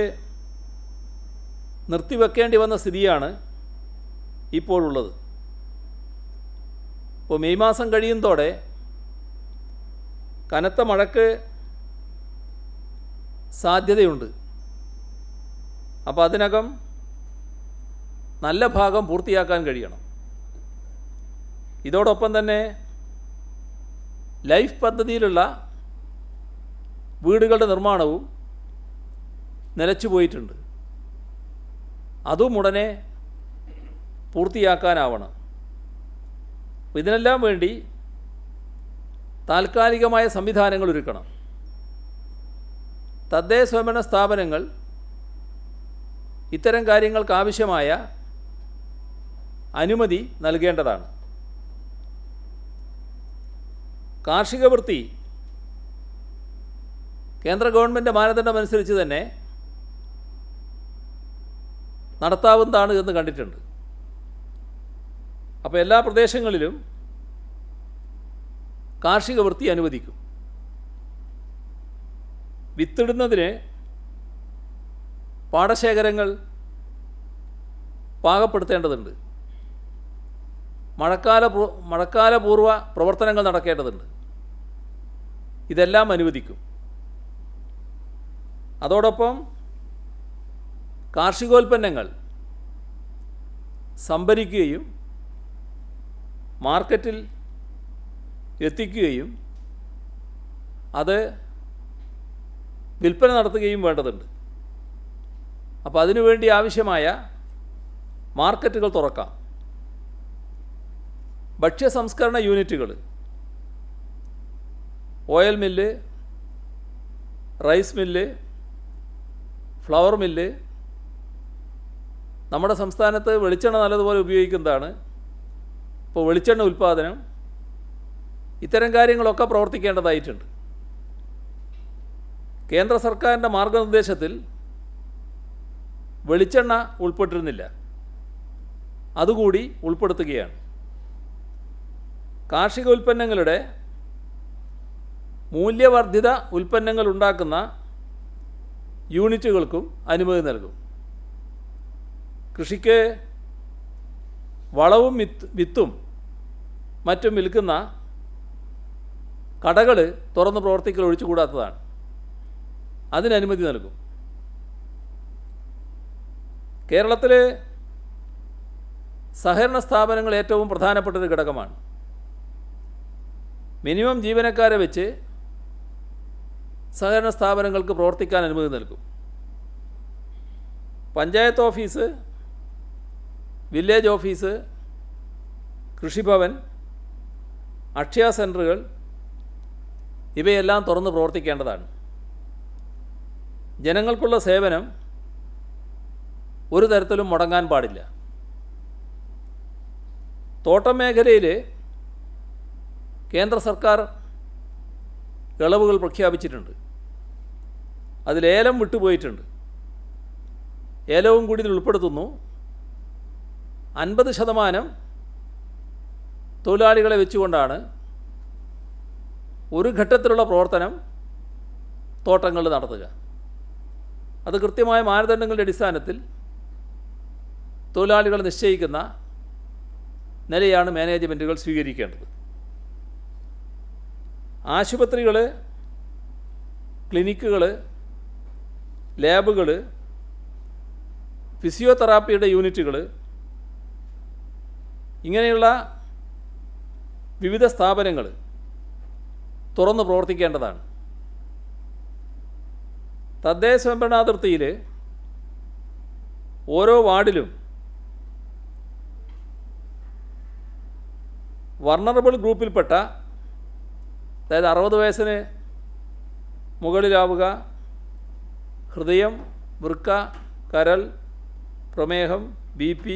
Speaker 1: നിർത്തിവെക്കേണ്ടി വന്ന സ്ഥിതിയാണ് ഇപ്പോഴുള്ളത്. ഇപ്പോൾ മെയ് മാസം കഴിയുന്നതോടെ കനത്ത മഴയ്ക്ക് സാധ്യതയുണ്ട്. അപ്പോൾ അതിനകം നല്ല ഭാഗം പൂർത്തിയാക്കാൻ കഴിയണം. ഇതോടൊപ്പം തന്നെ ലൈഫ് പദ്ധതിയിലുള്ള വീടുകളുടെ നിർമ്മാണവും നിലച്ചുപോയിട്ടുണ്ട്. അതും ഉടനെ പൂർത്തിയാക്കാനാവണം. ഇതിനെല്ലാം വേണ്ടി താൽക്കാലികമായ സംവിധാനങ്ങൾ ഒരുക്കണം. തദ്ദേശ സ്വയംഭരണ സ്ഥാപനങ്ങൾ ഇത്തരം കാര്യങ്ങൾക്കാവശ്യമായ അനുമതി നൽകേണ്ടതാണ്. കാർഷിക വൃത്തി കേന്ദ്ര ഗവൺമെൻറ് മാനദണ്ഡമനുസരിച്ച് തന്നെ നടത്താവുന്നതാണ് എന്ന് കണ്ടിട്ടുണ്ട്. അപ്പോൾ എല്ലാ പ്രദേശങ്ങളിലും കാർഷിക വൃത്തി അനുവദിക്കും. വിത്തിടുന്നതിന് പാടശേഖരങ്ങൾ പാകപ്പെടുത്തേണ്ടതുണ്ട്. മഴക്കാലപൂർവ്വ പ്രവർത്തനങ്ങൾ നടക്കേണ്ടതുണ്ട്. ഇതെല്ലാം അനുവദിക്കും. അതോടൊപ്പം കാർഷികോൽപ്പന്നങ്ങൾ സംഭരിക്കുകയും മാർക്കറ്റിൽ എത്തിക്കുകയും അത് വിൽപ്പന നടത്തുകയും വേണ്ടതുണ്ട്. അപ്പോൾ അതിനുവേണ്ടി ആവശ്യമായ മാർക്കറ്റുകൾ തുറക്കാം. ഭക്ഷ്യ സംസ്കരണ യൂണിറ്റുകൾ, oil mill, rice mill, flour mill, നമ്മുടെ സംസ്ഥാനത്ത് വെളിച്ചെണ്ണ നല്ലതുപോലെ ഉപയോഗിക്കുന്നതാണ്. ഇപ്പോൾ വെളിച്ചെണ്ണ ഉൽപ്പാദനം, ഇത്തരം കാര്യങ്ങളൊക്കെ പ്രവർത്തിക്കേണ്ടതായിട്ടുണ്ട്. കേന്ദ്ര സർക്കാരിൻ്റെ മാർഗനിർദ്ദേശത്തിൽ വെളിച്ചെണ്ണ ഉൾപ്പെട്ടിരുന്നില്ല, അതുകൂടി ഉൾപ്പെടുത്തുകയാണ്. കാർഷിക ഉൽപ്പന്നങ്ങളുടെ മൂല്യവർദ്ധിത ഉൽപ്പന്നങ്ങൾ ഉണ്ടാക്കുന്ന യൂണിറ്റുകൾക്കും അനുമതി നൽകും. കൃഷിക്ക് വളവും വിത്തും മറ്റും വിൽക്കുന്ന കടകൾ തുറന്ന് പ്രവർത്തിക്കൽ ഒഴിച്ചുകൂടാത്തതാണ്. അതിന് അനുമതി നൽകും. കേരളത്തിൽ സഹകരണ സ്ഥാപനങ്ങൾ ഏറ്റവും പ്രധാനപ്പെട്ടൊരു ഘടകമാണ്. മിനിമം ജീവനക്കാരെ വെച്ച് സഹകരണ സ്ഥാപനങ്ങൾക്ക് പ്രവർത്തിക്കാൻ അനുമതി നൽകും. പഞ്ചായത്ത് ഓഫീസ്, വില്ലേജ് ഓഫീസ്, കൃഷിഭവൻ, അക്ഷയ സെൻ്ററുകൾ ഇവയെല്ലാം തുറന്ന് പ്രവർത്തിക്കേണ്ടതാണ്. ജനങ്ങൾക്കുള്ള സേവനം ഒരു തരത്തിലും മുടങ്ങാൻ പാടില്ല. തോട്ടം മേഖലയിൽ കേന്ദ്ര സർക്കാർ ഇളവുകൾ പ്രഖ്യാപിച്ചിട്ടുണ്ട്. അതിലേലം വിട്ടുപോയിട്ടുണ്ട്. ഏലവും കൂടി ഇതിൽ ഉൾപ്പെടുത്തുന്നു. 50% തൊഴിലാളികളെ വെച്ചുകൊണ്ടാണ് ഒരു ഘട്ടത്തിലുള്ള പ്രവർത്തനം തോട്ടങ്ങൾ നടത്തുക. അത് കൃത്യമായ മാനദണ്ഡങ്ങളുടെ അടിസ്ഥാനത്തിൽ തൊഴിലാളികൾ നിശ്ചയിക്കുന്ന നിലയാണ് മാനേജ്മെൻറ്റുകൾ സ്വീകരിക്കേണ്ടത്. ആശുപത്രികൾ, ക്ലിനിക്കുകൾ, ലാബുകൾ, ഫിസിയോതെറാപ്പിയുടെ യൂണിറ്റുകൾ, ഇങ്ങനെയുള്ള വിവിധ സ്ഥാപനങ്ങൾ തുറന്ന് പ്രവർത്തിക്കേണ്ടതാണ്. തദ്ദേശ സ്വയംഭരണാതിർത്തിയിൽ ഓരോ വാർഡിലും വൾണറബിൾ ഗ്രൂപ്പിൽപ്പെട്ട, അതായത് 60 വയസ്സിന് മുകളിലാവുക, ഹൃദയം, വൃക്ക, കരൾ, പ്രമേഹം, BP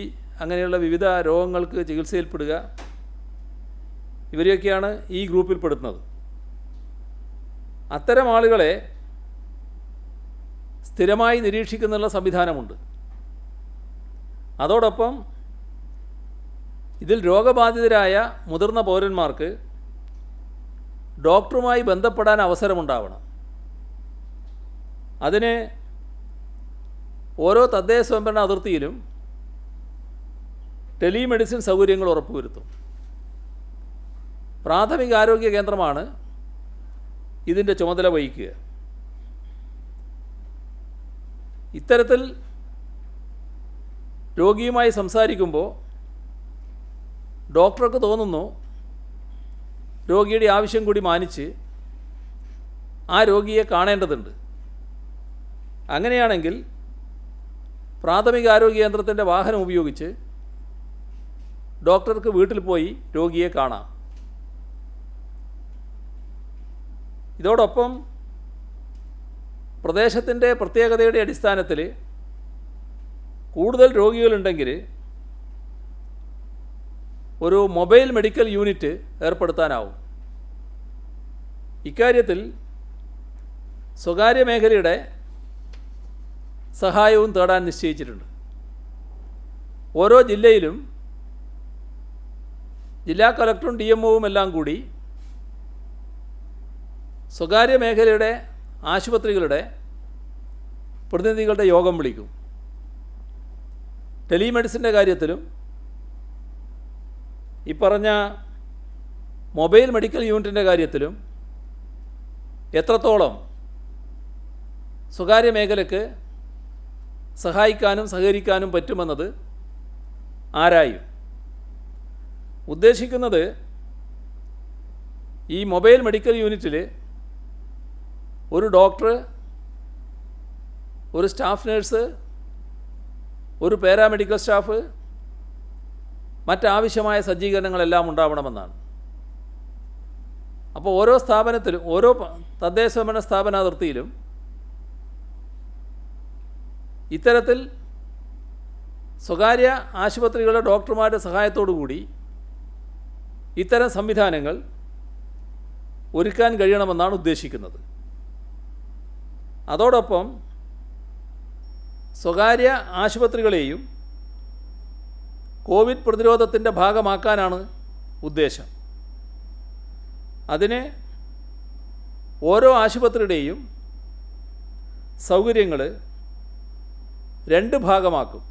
Speaker 1: അങ്ങനെയുള്ള വിവിധ രോഗങ്ങൾക്ക് ചികിത്സയിൽപ്പെടുക, ഇവരെയൊക്കെയാണ് ഈ ഗ്രൂപ്പിൽപ്പെടുന്നത്. അത്തരം ആളുകളെ സ്ഥിരമായി നിരീക്ഷിക്കുന്നുള്ള സംവിധാനമുണ്ട്. അതോടൊപ്പം ഇതിൽ രോഗബാധിതരായ മുതിർന്ന പൗരന്മാർക്ക് ഡോക്ടറുമായി ബന്ധപ്പെടാൻ അവസരമുണ്ടാവണം. അതിന് ഓരോ തദ്ദേശ സ്വയംഭരണ അതിർത്തിയിലും ടെലിമെഡിസിൻ സൗകര്യങ്ങൾ ഉറപ്പുവരുത്തും. പ്രാഥമിക ആരോഗ്യ കേന്ദ്രമാണ് ഇതിൻ്റെ ചുമതല വഹിക്കുക. ഇത്തരത്തിൽ രോഗിയുമായി സംസാരിക്കുമ്പോൾ ഡോക്ടർക്ക് തോന്നുന്നു രോഗിയുടെ ആവശ്യം കൂടി മാനിച്ച് ആ രോഗിയെ കാണേണ്ടതുണ്ട്. അങ്ങനെയാണെങ്കിൽ പ്രാഥമിക ആരോഗ്യ കേന്ദ്രത്തിൻ്റെ വാഹനം ഉപയോഗിച്ച് ഡോക്ടർക്ക് വീട്ടിൽ പോയി രോഗിയെ കാണാം. ഇതോടൊപ്പം പ്രദേശത്തിൻ്റെ പ്രത്യേകതയുടെ അടിസ്ഥാനത്തിൽ കൂടുതൽ രോഗികളുണ്ടെങ്കിൽ ഒരു മൊബൈൽ മെഡിക്കൽ യൂണിറ്റ് ഏർപ്പെടുത്താനാവും. ഇക്കാര്യത്തിൽ സ്വകാര്യ മേഖലയുടെ സഹായവും തേടാൻ നിശ്ചയിച്ചിട്ടുണ്ട്. ഓരോ ജില്ലയിലും ജില്ലാ കളക്ടറും DMOവും എല്ലാം കൂടി സ്വകാര്യ മേഖലയുടെ ആശുപത്രികളുടെ പ്രതിനിധികളുടെ യോഗം വിളിക്കും. ടെലിമെഡിസിൻ്റെ കാര്യത്തിലും ഈ പറഞ്ഞ മൊബൈൽ മെഡിക്കൽ യൂണിറ്റിൻ്റെ കാര്യത്തിലും എത്രത്തോളം സ്വകാര്യ മേഖലയ്ക്ക് സഹായിക്കാനും സഹകരിക്കാനും പറ്റുമെന്നത് ആരായും. ഉദ്ദേശിക്കുന്നത് ഈ മൊബൈൽ മെഡിക്കൽ യൂണിറ്റിൽ ഒരു ഡോക്ടർ, ഒരു സ്റ്റാഫ് നഴ്സ്, ഒരു പാരാമെഡിക്കൽ സ്റ്റാഫ്, മറ്റാവശ്യമായ സജ്ജീകരണങ്ങളെല്ലാം ഉണ്ടാവണമെന്നാണ്. അപ്പോൾ ഓരോ സ്ഥാപനത്തിലും, ഓരോ തദ്ദേശ സ്വയംഭരണ സ്ഥാപനാതിർത്തിയിലും ഇത്തരത്തിൽ സ്വകാര്യ ആശുപത്രികളുടെ ഡോക്ടർമാരുടെ സഹായത്തോടു കൂടി ഇത്തരം സംവിധാനങ്ങൾ ഒരുക്കാൻ കഴിയണമെന്നാണ് ഉദ്ദേശിക്കുന്നത്. അതോടൊപ്പം സ്വകാര്യ ആശുപത്രികളെയും കോവിഡ് പ്രതിരോധത്തിൻ്റെ ഭാഗമാക്കാനാണ് ഉദ്ദേശം. അതിന് ഓരോ ആശുപത്രിയുടെയും സൗകര്യങ്ങൾ രണ്ട് ഭാഗമാക്കും.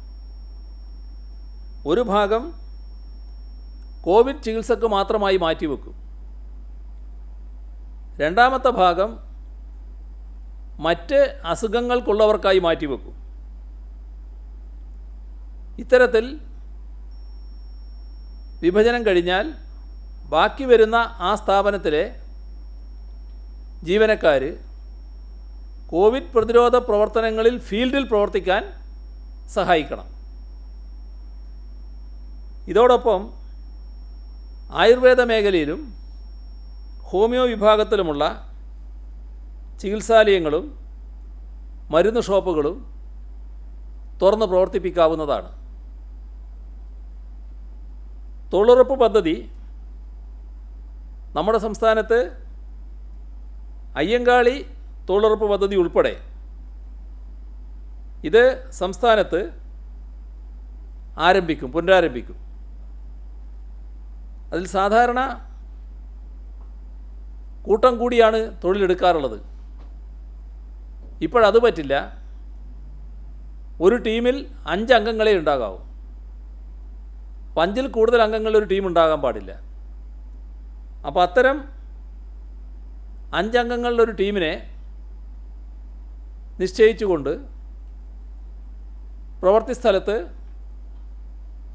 Speaker 1: ഒരു ഭാഗം കോവിഡ് ചികിത്സക്ക് മാത്രമായി മാറ്റിവെക്കും. രണ്ടാമത്തെ ഭാഗം മറ്റ് അസുഖങ്ങൾക്കുള്ളവർക്കായി മാറ്റിവെക്കും. ഇത്തരത്തിൽ വിഭജനം കഴിഞ്ഞാൽ ബാക്കി വരുന്ന ആ സ്ഥാപനത്തിലെ ജീവനക്കാർ കോവിഡ് പ്രതിരോധ പ്രവർത്തനങ്ങളിൽ ഫീൽഡിൽ പ്രവർത്തിക്കാൻ സഹായിക്കണം. ഇതോടൊപ്പം ആയുർവേദ മേഖലയിലും ഹോമിയോ വിഭാഗത്തിലുമുള്ള ചികിത്സാലയങ്ങളും മരുന്ന് ഷോപ്പുകളും തുറന്ന് പ്രവർത്തിപ്പിക്കാവുന്നതാണ്. തൊഴിലുറപ്പ് പദ്ധതി നമ്മുടെ സംസ്ഥാനത്ത് അയ്യങ്കാളി തൊഴിലുറപ്പ് പദ്ധതി ഉൾപ്പെടെ ഇത് സംസ്ഥാനത്ത് പുനരാരംഭിക്കും. അതിൽ സാധാരണ കൂട്ടം കൂടിയാണ് തൊഴിലെടുക്കാറുള്ളത്. ഇപ്പോഴത് പറ്റില്ല. ഒരു ടീമിൽ 5 അംഗങ്ങളെ ഉണ്ടാകാവൂ. 5-ൽ കൂടുതൽ അംഗങ്ങളുടെ ഒരു ടീം ഉണ്ടാകാൻ പാടില്ല. അപ്പോൾ അത്തരം 5 അംഗങ്ങളുടെ ഒരു ടീമിനെ നിശ്ചയിച്ചുകൊണ്ട് പ്രവൃത്തി സ്ഥലത്ത്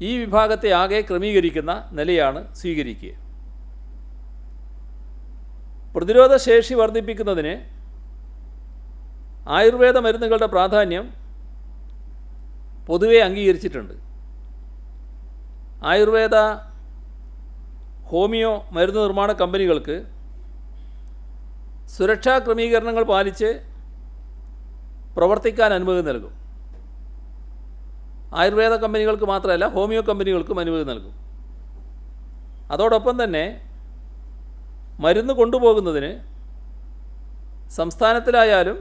Speaker 1: ഈ വിഭാഗത്തെ ആകെ ക്രമീകരിക്കുന്ന നിലയാണ് സ്വീകരിക്കുക. പ്രതിരോധ ശേഷി വർദ്ധിപ്പിക്കുന്നതിന് ആയുർവേദ മരുന്നുകളുടെ പ്രാധാന്യം പൊതുവെ അംഗീകരിച്ചിട്ടുണ്ട്. ആയുർവേദ ഹോമിയോ മരുന്ന് നിർമ്മാണ കമ്പനികൾക്ക് സുരക്ഷാ ക്രമീകരണങ്ങൾ പാലിച്ച് പ്രവർത്തിക്കാൻ അനുമതി നൽകും. ആയുർവേദ കമ്പനികൾക്ക് മാത്രമല്ല, ഹോമിയോ കമ്പനികൾക്കും അനുമതി നൽകും. അതോടൊപ്പം തന്നെ മരുന്ന് കൊണ്ടുപോകുന്നതിന് സംസ്ഥാനത്തിലായാലും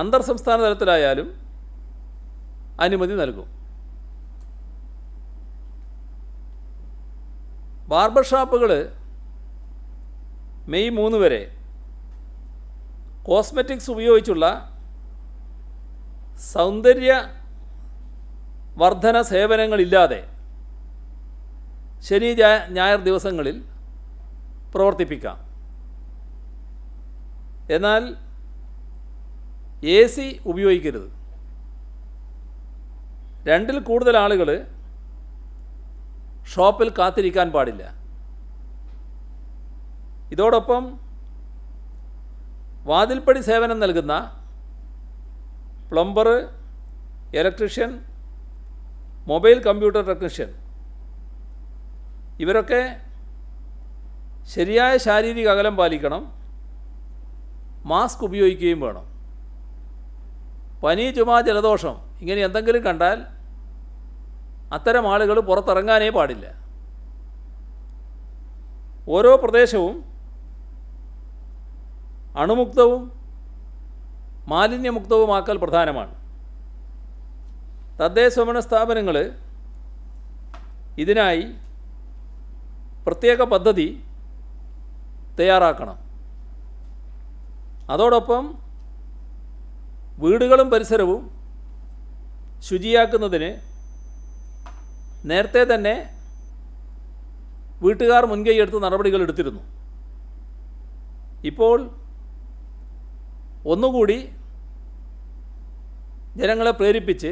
Speaker 1: അന്തർ സംസ്ഥാന തലത്തിലായാലും അനുമതി നൽകും. ബാർബർ ഷോപ്പുകൾ മെയ് 3 വരെ കോസ്മെറ്റിക്സ് ഉപയോഗിച്ചുള്ള സൗന്ദര്യ വർധന സേവനങ്ങളില്ലാതെ ശനി ഞായർ ദിവസങ്ങളിൽ പ്രവർത്തിപ്പിക്കാം. എന്നാൽ AC ഉപയോഗിക്കരുത്. 2-ൽ കൂടുതൽ ആളുകൾ ഷോപ്പിൽ കാത്തിരിക്കാൻ പാടില്ല. ഇതോടൊപ്പം വാതിൽപ്പടി സേവനം നൽകുന്ന plumber, electrician, mobile computer technician ഇവരൊക്കെ ശരിയായ ശാരീരിക അകലം പാലിക്കണം. മാസ്ക് ഉപയോഗിക്കുകയും വേണം. പനി, ചുമ, ജലദോഷം ഇങ്ങനെ എന്തെങ്കിലും കണ്ടാൽ അത്തരം ആളുകൾ പുറത്തിറങ്ങാനേ പാടില്ല. ഓരോ പ്രദേശവും അണുമുക്തവും മാലിന്യമുക്തവുമാക്കൽ പ്രധാനമാണ്. തദ്ദേശഭരണ സ്ഥാപനങ്ങൾ ഇതിനായി പ്രത്യേക പദ്ധതി തയ്യാറാക്കണം. അതോടൊപ്പം വീടുകളും പരിസരവും ശുചിയാക്കുന്നതിന് നേരത്തെ തന്നെ വീട്ടുകാർ മുൻകൈയെടുത്ത് നടപടികൾ എടുത്തിരുന്നു. ഇപ്പോൾ ഒന്നുകൂടി ജനങ്ങളെ പ്രേരിപ്പിച്ച്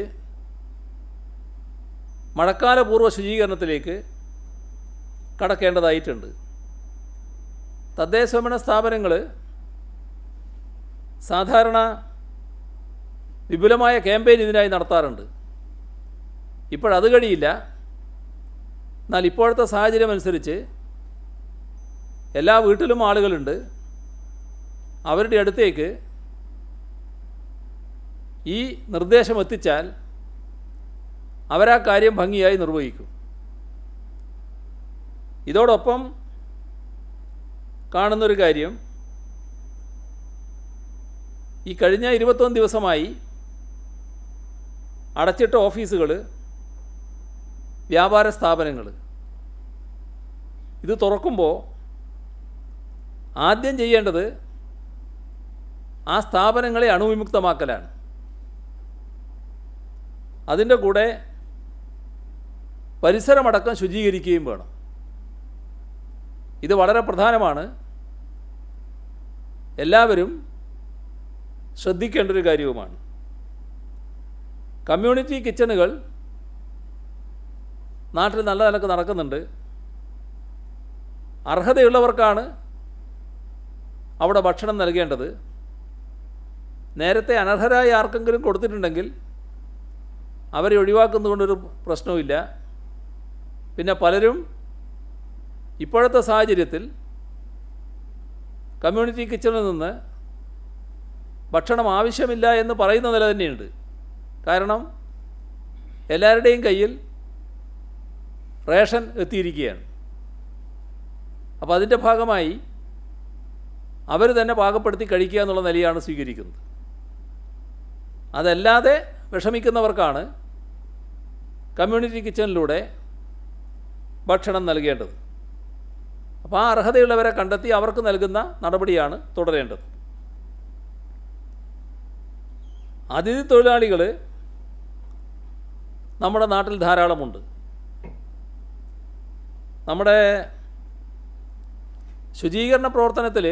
Speaker 1: മഴക്കാലപൂർവ്വ ശുചീകരണത്തിലേക്ക് കടക്കേണ്ടതായിട്ടുണ്ട്. തദ്ദേശഭരണ സ്ഥാപനങ്ങൾ സാധാരണ വിപുലമായ ക്യാമ്പയിൻ ഇതിനായി നടത്താറുണ്ട്. ഇപ്പോഴത് കഴിയില്ല. എന്നാൽ ഇപ്പോഴത്തെ സാഹചര്യം അനുസരിച്ച് എല്ലാ വീട്ടിലും ആളുകളുണ്ട്. അവരുടെ അടുത്തേക്ക് ഈ നിർദ്ദേശം എത്തിച്ചാൽ അവരാ കാര്യം ഭംഗിയായി നിർവഹിക്കും. ഇതോടൊപ്പം കാണുന്നൊരു കാര്യം, ഈ കഴിഞ്ഞ 21 ദിവസമായി അടച്ചിട്ട ഓഫീസുകൾ, വ്യാപാര സ്ഥാപനങ്ങൾ ഇത് തുറക്കുമ്പോൾ ആദ്യം ചെയ്യേണ്ടത് ആ സ്ഥാപനങ്ങളെ അണുവിമുക്തമാക്കലാണ്. അതിൻ്റെ കൂടെ പരിസരമടക്കം ശുചീകരിക്കുകയും വേണം. ഇത് വളരെ പ്രധാനമാണ്. എല്ലാവരും ശ്രദ്ധിക്കേണ്ട ഒരു കാര്യവുമാണ്. കമ്മ്യൂണിറ്റി കിച്ചണുകൾ നാട്ടിൽ നല്ല നിലക്ക് നടക്കുന്നുണ്ട്. അർഹതയുള്ളവർക്കാണ് അവിടെ ഭക്ഷണം നൽകേണ്ടത്. നേരത്തെ അനർഹരായ ആർക്കെങ്കിലും കൊടുത്തിട്ടുണ്ടെങ്കിൽ അവരെ ഒഴിവാക്കുന്നതുകൊണ്ടൊരു പ്രശ്നവുമില്ല. പിന്നെ പലരും ഇപ്പോഴത്തെ സാഹചര്യത്തിൽ കമ്മ്യൂണിറ്റി കിച്ചണിൽ നിന്ന് ഭക്ഷണം ആവശ്യമില്ല എന്ന് പറയുന്ന നില തന്നെയുണ്ട്. കാരണം എല്ലാവരുടെയും കയ്യിൽ റേഷൻ എത്തിയിരിക്കുകയാണ്. അപ്പോൾ അതിൻ്റെ ഭാഗമായി അവർ തന്നെ പാകപ്പെടുത്തി കഴിക്കുക എന്നുള്ള നിലയാണ് സ്വീകരിക്കുന്നത്. അതല്ലാതെ വിഷമിക്കുന്നവർക്കാണ് കമ്മ്യൂണിറ്റി കിച്ചണിലൂടെ ഭക്ഷണം നൽകേണ്ടത്. അപ്പോൾ ആ അർഹതയുള്ളവരെ കണ്ടെത്തി അവർക്ക് നൽകുന്ന നടപടിയാണ് തുടരേണ്ടത്. അതിഥി തൊഴിലാളികൾ നമ്മുടെ നാട്ടിൽ ധാരാളമുണ്ട്. നമ്മുടെ ശുചീകരണ പ്രവർത്തനത്തിൽ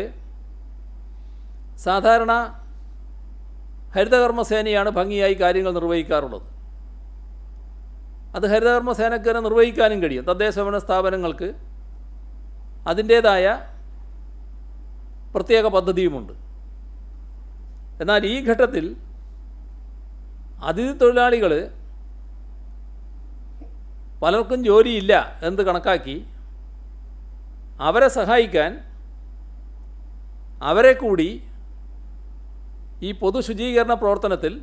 Speaker 1: സാധാരണ ഹരിതകർമ്മസേനയാണ് ഭംഗിയായി കാര്യങ്ങൾ നിർവഹിക്കാറുള്ളത്. അത് ഹരിതകർമ്മസേനയ്ക്ക് തന്നെ നിർവഹിക്കാനും കഴിയും. തദ്ദേശഭരണ സ്ഥാപനങ്ങൾക്ക് അതിൻ്റേതായ പ്രത്യേക പദ്ധതിയുമുണ്ട്. എന്നാൽ ഈ ഘട്ടത്തിൽ അതിഥി തൊഴിലാളികൾ പലർക്കും ജോലിയില്ല എന്ന് കണക്കാക്കി അവരെ സഹായിക്കാൻ അവരെ കൂടി ഈ പൊതു ശുചീകരണ പ്രവർത്തനത്തിൽ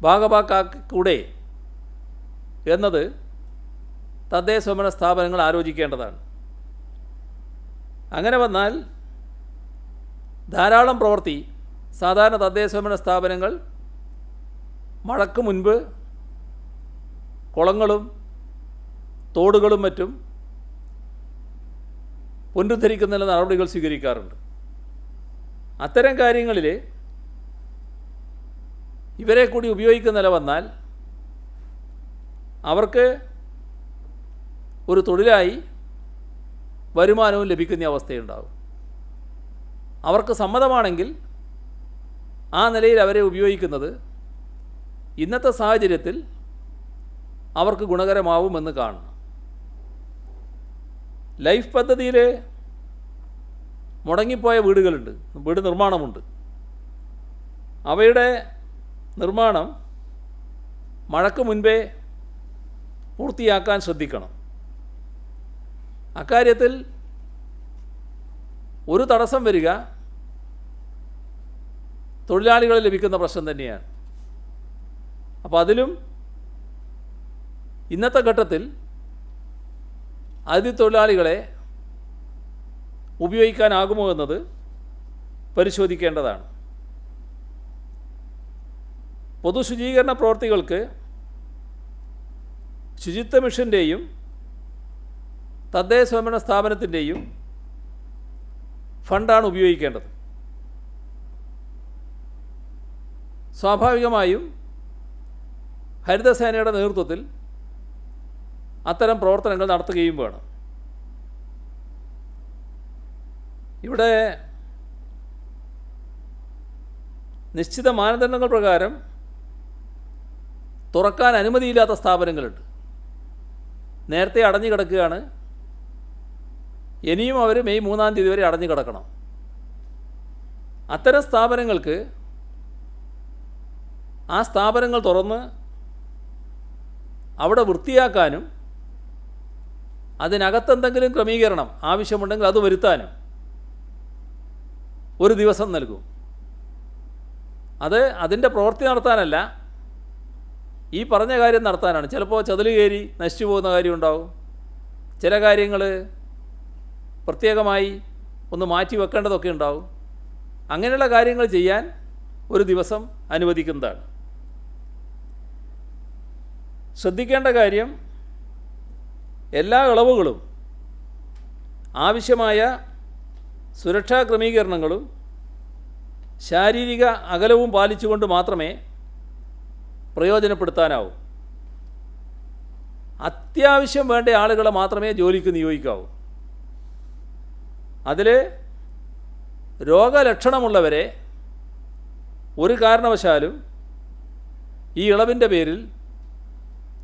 Speaker 1: ഭാഗഭാക്കാക്കൂടെ എന്നത് തദ്ദേശഭരണ സ്ഥാപനങ്ങൾ ആലോചിക്കേണ്ടതാണ്. അങ്ങനെ വന്നാൽ ധാരാളം പ്രവൃത്തി സാധാരണ തദ്ദേശഭരണ സ്ഥാപനങ്ങൾ മഴയ്ക്ക് മുൻപ് കുളങ്ങളും തോടുകളും മറ്റും പുനരുദ്ധരിക്കുന്നതിന് നടപടികൾ സ്വീകരിക്കാറുണ്ട്. അത്തരം കാര്യങ്ങളിൽ ഇവരെ കൂടി ഉപയോഗിക്കുന്ന നില വന്നാൽ അവർക്ക് ഒരു തൊഴിലായി വരുമാനവും ലഭിക്കുന്ന അവസ്ഥയുണ്ടാകും. അവർക്ക് സമ്മതമാണെങ്കിൽ ആ നിലയിൽ അവരെ ഉപയോഗിക്കുന്നത് ഇന്നത്തെ സാഹചര്യത്തിൽ അവർക്ക് ഗുണകരമാവുമെന്ന് കാണണം. ലൈഫ് പദ്ധതിയിൽ മുടങ്ങിപ്പോയ വീടുകളുണ്ട്, വീട് നിർമ്മാണമുണ്ട്. അവയുടെ നിർമ്മാണം മഴയ്ക്ക് മുൻപേ പൂർത്തിയാക്കാൻ ശ്രദ്ധിക്കണം. അക്കാര്യത്തിൽ ഒരു തടസ്സം വരിക തൊഴിലാളികളെ ലഭിക്കുന്ന പ്രശ്നം തന്നെയാണ്. അപ്പോൾ അതിലും ഇന്നത്തെ ഘട്ടത്തിൽ അതിഥി തൊഴിലാളികളെ ഉപയോഗിക്കാനാകുമോ എന്നത് പരിശോധിക്കേണ്ടതാണ്. പൊതു ശുചീകരണ പ്രവൃത്തികൾക്ക് ശുചിത്വ മിഷൻ്റെയും തദ്ദേശഭരണ സ്ഥാപനത്തിൻ്റെയും ഫണ്ടാണ് ഉപയോഗിക്കേണ്ടത്. സ്വാഭാവികമായും ഹരിതസേനയുടെ നേതൃത്വത്തിൽ അത്തരം പ്രവർത്തനങ്ങൾ നടത്തുകയും വേണം. ഇവിടെ നിശ്ചിത മാനദണ്ഡങ്ങൾ പ്രകാരം തുറക്കാൻ അനുമതിയില്ലാത്ത സ്ഥാപനങ്ങളുണ്ട്. നേരത്തെ അടഞ്ഞു കിടക്കുകയാണ്. ഇനിയും അവർ മെയ് 3-ാം തീയതി വരെ അടഞ്ഞു കിടക്കണം. അത്തരം സ്ഥാപനങ്ങൾക്ക് ആ സ്ഥാപനങ്ങൾ തുറന്ന് അവിടെ വൃത്തിയാക്കാനും അതിനകത്തെന്തെങ്കിലും ക്രമീകരണം ആവശ്യമുണ്ടെങ്കിൽ അത് വരുത്താനും ഒരു ദിവസം നൽകും. അത് അതിൻ്റെ പ്രവൃത്തി നടത്താനല്ല, ഈ പറഞ്ഞ കാര്യം നടത്താനാണ്. ചിലപ്പോൾ ചതില് കയറി നശിച്ചു പോകുന്ന കാര്യം ഉണ്ടാവും. ചില കാര്യങ്ങൾ പ്രത്യേകമായി ഒന്ന് മാറ്റി വെക്കേണ്ടതൊക്കെ ഉണ്ടാവും. അങ്ങനെയുള്ള കാര്യങ്ങൾ ചെയ്യാൻ ഒരു ദിവസം അനുവദിക്കുന്നതാണ്. ശ്രദ്ധിക്കേണ്ട കാര്യം, എല്ലാ ഇളവുകളും ആവശ്യമായ സുരക്ഷാ ക്രമീകരണങ്ങളും ശാരീരിക അകലവും പാലിച്ചുകൊണ്ട് മാത്രമേ പ്രയോജനപ്പെടുത്താനാവൂ. അത്യാവശ്യം വേണ്ട ആളുകളെ മാത്രമേ ജോലിക്ക് നിയോഗിക്കാവൂ. അതിൽ രോഗലക്ഷണമുള്ളവരെ ഒരു കാരണവശാലും ഈ ഇളവിൻ്റെ പേരിൽ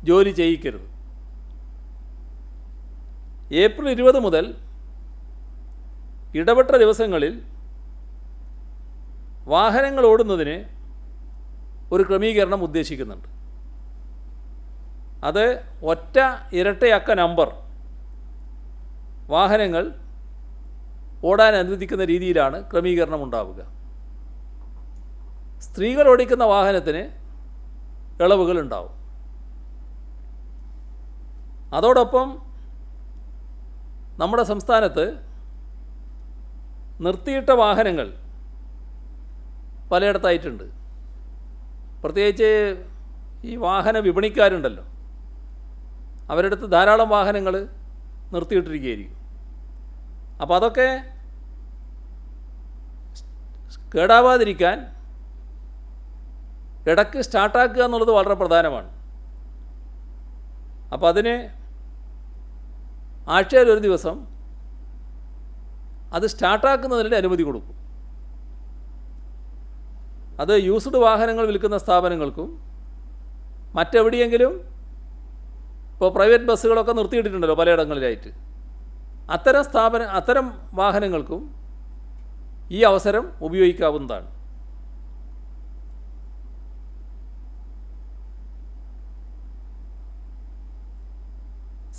Speaker 1: ജോലി ചെയ്യിക്കരുത്. ഏപ്രിൽ 20 മുതൽ ഇടപെട്ട ദിവസങ്ങളിൽ വാഹനങ്ങൾ ഓടുന്നതിന് ഒരു ക്രമീകരണം ഉദ്ദേശിക്കുന്നുണ്ട്. അത് ഒറ്റ ഇരട്ടയക്ക നമ്പർ വാഹനങ്ങൾ ഓടാൻ അനുവദിക്കുന്ന രീതിയിലാണ് ക്രമീകരണം ഉണ്ടാവുക. സ്ത്രീകൾ ഓടിക്കുന്ന വാഹനത്തിന് ഇളവുകൾ ഉണ്ടാവും. അതോടൊപ്പം നമ്മുടെ സംസ്ഥാനത്ത് നിർത്തിയിട്ട വാഹനങ്ങൾ പലയിടത്തായിട്ടുണ്ട്. പ്രത്യേകിച്ച് ഈ വാഹന വിപണിക്കാരുണ്ടല്ലോ, അവരടുത്ത് ധാരാളം വാഹനങ്ങൾ നിർത്തിയിട്ടിരിക്കുകയായിരിക്കും. അപ്പോൾ അതൊക്കെ കേടാവാതിരിക്കാൻ ഇടയ്ക്ക് സ്റ്റാർട്ടാക്കുക എന്നുള്ളത് വളരെ പ്രധാനമാണ്. അപ്പോൾ അതിന് ആഴ്ചയിൽ ഒരു ദിവസം അത് സ്റ്റാർട്ടാക്കുന്നതിന് അനുമതി കൊടുക്കും. അത് യൂസ്ഡ് വാഹനങ്ങൾ വിൽക്കുന്ന സ്ഥാപനങ്ങൾക്കും മറ്റെവിടെയെങ്കിലും ഇപ്പോൾ പ്രൈവറ്റ് ബസ്സുകളൊക്കെ നിർത്തിയിട്ടിട്ടുണ്ടല്ലോ പലയിടങ്ങളിലായിട്ട്, അത്തരം വാഹനങ്ങൾക്കും ഈ അവസരം ഉപയോഗിക്കാവുന്നതാണ്.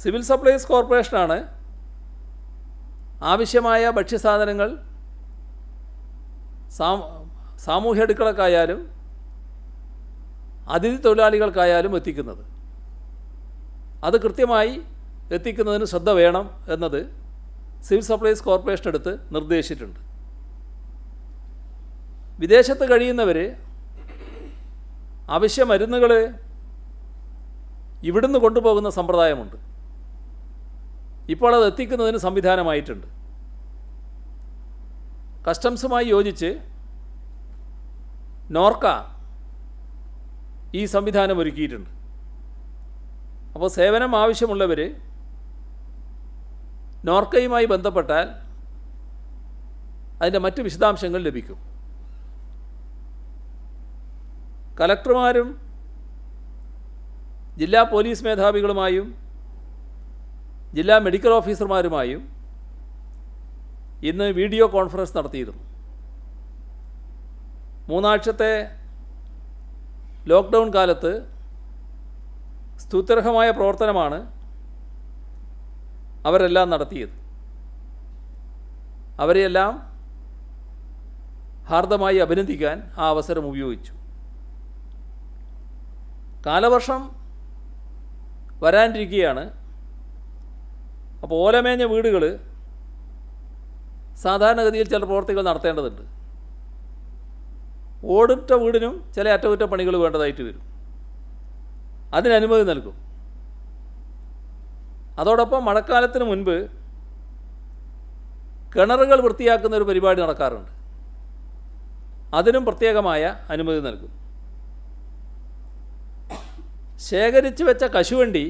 Speaker 1: സിവിൽ സപ്ലൈസ് കോർപ്പറേഷനാണ് ആവശ്യമായ ഭക്ഷ്യസാധനങ്ങൾ സാമൂഹ്യ അടുക്കളക്കായാലും അതിഥി തൊഴിലാളികൾക്കായാലും എത്തിക്കുന്നത്. അത് കൃത്യമായി എത്തിക്കുന്നതിന് ശ്രദ്ധ വേണം എന്നത് സിവിൽ സപ്ലൈസ് കോർപ്പറേഷൻ എടുത്ത് നിർദ്ദേശിച്ചിട്ടുണ്ട്. വിദേശത്ത് കഴിയുന്നവർ അവശ്യ മരുന്നുകൾ ഇവിടുന്ന് കൊണ്ടുപോകുന്ന സമ്പ്രദായമുണ്ട്. ഇപ്പോൾ അത് എത്തിക്കുന്നതിന് സംവിധാനമായിട്ടുണ്ട്. കസ്റ്റംസുമായി യോജിച്ച് നോർക്ക ഈ സംവിധാനം ഒരുക്കിയിട്ടുണ്ട്. അപ്പോൾ സേവനം ആവശ്യമുള്ളവർ നോർക്കയുമായി ബന്ധപ്പെട്ടാൽ അതിൻ്റെ മറ്റ് വിശദാംശങ്ങൾ ലഭിക്കും. കലക്ടർമാരും ജില്ലാ പോലീസ് മേധാവികളുമായും ജില്ലാ മെഡിക്കൽ ഓഫീസർമാരുമായും ഇന്ന് വീഡിയോ കോൺഫറൻസ് നടത്തിയിരുന്നു. 3 ആഴ്ചത്തെ ലോക്ക്ഡൗൺ കാലത്ത് സ്തുത്യർഹമായ പ്രവർത്തനമാണ് അവരെല്ലാം നടത്തിയത്. അവരെയെല്ലാം ഹാർദമായി അഭിനന്ദിക്കാൻ ആ അവസരം ഉപയോഗിച്ചു. കാലവർഷം വരാനിരിക്കുകയാണ്. അപ്പോൾ ഓലമേഞ്ഞ വീടുകൾ സാധാരണഗതിയിൽ ചില പ്രവർത്തികൾ നടത്തേണ്ടതുണ്ട്. ഓടിട്ട വീടിനും ചില അറ്റകുറ്റപ്പണികൾ വേണ്ടതായിട്ട് വരും. അതിന് അനുമതി നൽകും. അതോടൊപ്പം മഴക്കാലത്തിന് മുൻപ് കിണറുകൾ വൃത്തിയാക്കുന്ന ഒരു പരിപാടി നടക്കാറുണ്ട്. അതിനും പ്രത്യേകമായ അനുമതി നൽകും. ശേഖരിച്ചു വെച്ച കശുവണ്ടി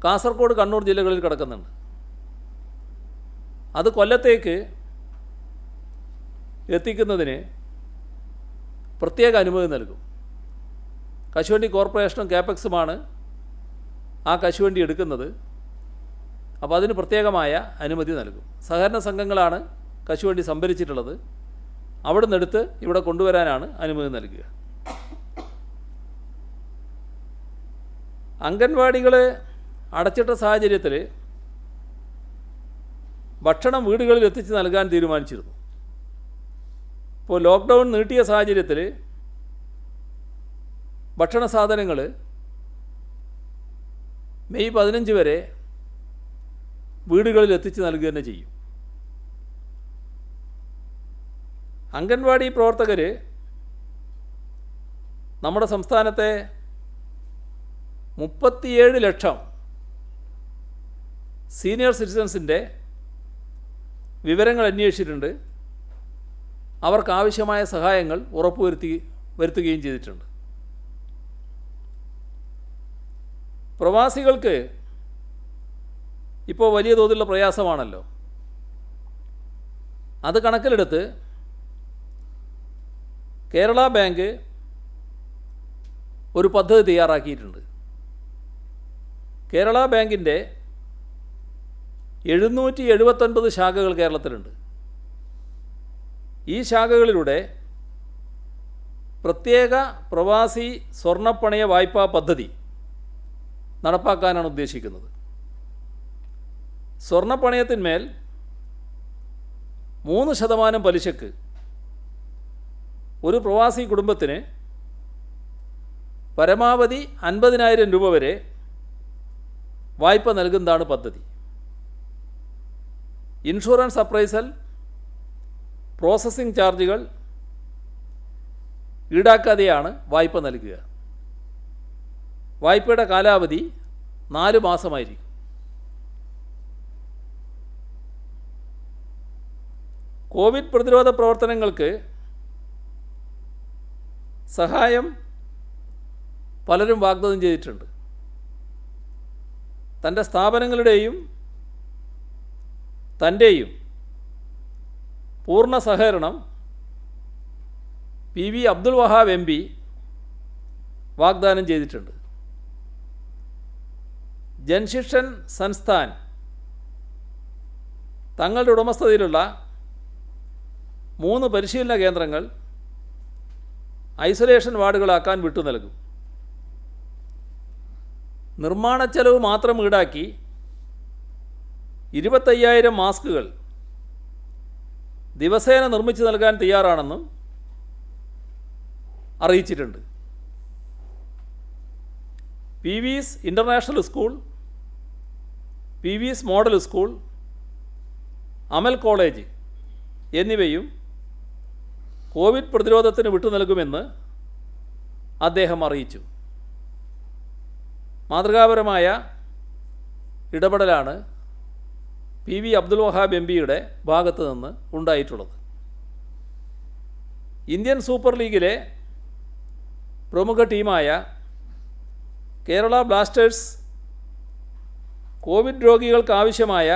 Speaker 1: കാസർഗോഡ്, കണ്ണൂർ ജില്ലകളിൽ കിടക്കുന്നുണ്ട്. അത് കൊല്ലത്തേക്ക് എത്തിക്കുന്നതിന് പ്രത്യേക അനുമതി നൽകും. കശുവണ്ടി കോർപ്പറേഷനും കാപ്പെക്സുമാണ് ആ കശുവണ്ടി എടുക്കുന്നത്. അപ്പോൾ അതിന് പ്രത്യേകമായ അനുമതി നൽകും. സഹകരണ സംഘങ്ങളാണ് കശുവണ്ടി സംഭരിച്ചിട്ടുള്ളത്. അവിടെ നിന്നെടുത്ത് ഇവിടെ കൊണ്ടുവരാനാണ് അനുമതി നൽകുക. അംഗൻവാടികൾ അടച്ചിട്ട സാഹചര്യത്തിൽ ഭക്ഷണം വീടുകളിൽ എത്തിച്ച് നൽകാൻ തീരുമാനിച്ചിരുന്നു. ഇപ്പോൾ ലോക്ക്ഡൗൺ നീട്ടിയ സാഹചര്യത്തിൽ ഭക്ഷണ സാധനങ്ങൾ മെയ് 15 വരെ വീടുകളിൽ എത്തിച്ച് നൽകുക തന്നെ ചെയ്യും. അംഗൻവാടി പ്രവർത്തകർ നമ്മുടെ സംസ്ഥാനത്തെ 37 ലക്ഷം സീനിയർ സിറ്റിസൺസിൻ്റെ വിവരങ്ങൾ അന്വേഷിച്ചിട്ടുണ്ട്. അവർക്കാവശ്യമായ സഹായങ്ങൾ വരുത്തുകയും ചെയ്തിട്ടുണ്ട്. പ്രവാസികൾക്ക് ഇപ്പോൾ വലിയ തോതിലുള്ള പ്രയാസമാണല്ലോ. അത് കണക്കിലെടുത്ത് കേരള ബാങ്ക് ഒരു പദ്ധതി തയ്യാറാക്കിയിട്ടുണ്ട്. കേരള ബാങ്കിൻ്റെ 779 ശാഖകൾ കേരളത്തിലുണ്ട്. ഈ ശാഖകളിലൂടെ പ്രത്യേക പ്രവാസി സ്വർണ്ണപ്പണയ വായ്പാ പദ്ധതി നടപ്പാക്കാനാണ് ഉദ്ദേശിക്കുന്നത്. സ്വർണ്ണപ്പണയത്തിന്മേൽ 3% പലിശക്ക് ഒരു പ്രവാസി കുടുംബത്തിന് പരമാവധി 50,000 രൂപ വരെ വായ്പ നൽകുന്നതാണ് പദ്ധതി. ഇൻഷുറൻസ് അപ്രൈസൽ, പ്രോസസ്സിംഗ് ചാർജുകൾ ഈടാക്കാതെയാണ് വായ്പ നൽകുക. വായ്പയുടെ കാലാവധി 4 മാസമായിരിക്കും. കോവിഡ് പ്രതിരോധ പ്രവർത്തനങ്ങൾക്ക് സഹായം പലരും വാഗ്ദാനം ചെയ്തിട്ടുണ്ട്. തൻ്റെ സ്ഥാപനങ്ങളുടെയും തൻ്റെയും പൂർണ്ണ സഹകരണം PV അബ്ദുൽ വഹാബ് MP വാഗ്ദാനം ചെയ്തിട്ടുണ്ട്. ജൻശിക്ഷൻ സംസ്ഥാൻ തങ്ങളുടെ ഉടമസ്ഥതയിലുള്ള 3 പരിശീലന കേന്ദ്രങ്ങൾ ഐസൊലേഷൻ വാർഡുകളാക്കാൻ വിട്ടു നൽകും. നിർമ്മാണ ചെലവ് മാത്രം ഈടാക്കി 25,000 മാസ്കുകൾ ദിവസേന നിർമ്മിച്ചു നൽകാൻ തയ്യാറാണെന്നും അറിയിച്ചിട്ടുണ്ട്. PV's international school, PV's model school, Amal college എന്നിവയും കോവിഡ് പ്രതിരോധത്തിന് വിട്ടു നൽകുമെന്ന് അദ്ദേഹം അറിയിച്ചു. മാതൃകാപരമായ ഇടപെടലാണ് PV അബ്ദുൽ വഹാബ് MPയുടെ ഭാഗത്തു നിന്ന് ഉണ്ടായിട്ടുള്ളത്. ഇന്ത്യൻ സൂപ്പർ ലീഗിലെ പ്രമുഖ ടീമായ കേരള ബ്ലാസ്റ്റേഴ്സ് കോവിഡ് രോഗികൾക്ക് ആവശ്യമായ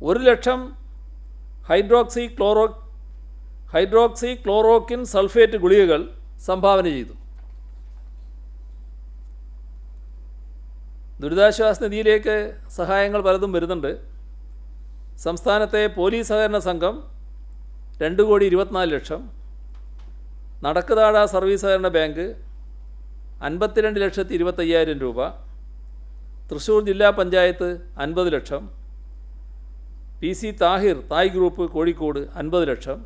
Speaker 1: 1,00,000 ഹൈഡ്രോക്സി ക്ലോറോക്വിൻ സൾഫേറ്റ് ഗുളികകൾ സംഭാവന ചെയ്തു. ദുരിതാശ്വാസ നിധിയിലേക്ക് സഹായങ്ങൾ പലതും വരുന്നുണ്ട്. സംസ്ഥാനത്തെ പോലീസ് സഹകരണ സംഘം 2,24,00,000, നടക്കുതാഴ സർവീസ് സഹകരണ ബാങ്ക് 52,25,000 രൂപ, തൃശ്ശൂർ ജില്ലാ പഞ്ചായത്ത് 50 ലക്ഷം, PC Thahir Thai group Kozhikode 50 ലക്ഷം,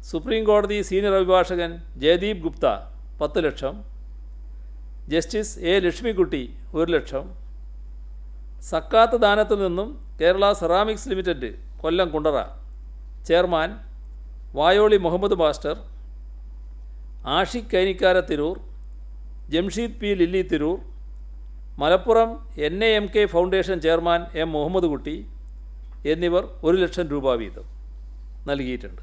Speaker 1: സുപ്രീം കോടതി സീനിയർ അഭിഭാഷകൻ ജയദീപ് ഗുപ്ത 10 ലക്ഷം, ജസ്റ്റിസ് A ലക്ഷ്മിക്കുട്ടി 1 ലക്ഷം, സക്കാത്ത് ദാനത്തിൽ നിന്നും Kerala ceramics limited Kollam Kundara chairman Vayoli Muhammad master, Ashiq Kainikkara Tirur, Jamsheed P Lilly Tirur, Malappuram NAMK foundation chairman M Muhammad Kutty എന്നിവർ 1 ലക്ഷം രൂപ വീതം നൽകിയിട്ടുണ്ട്.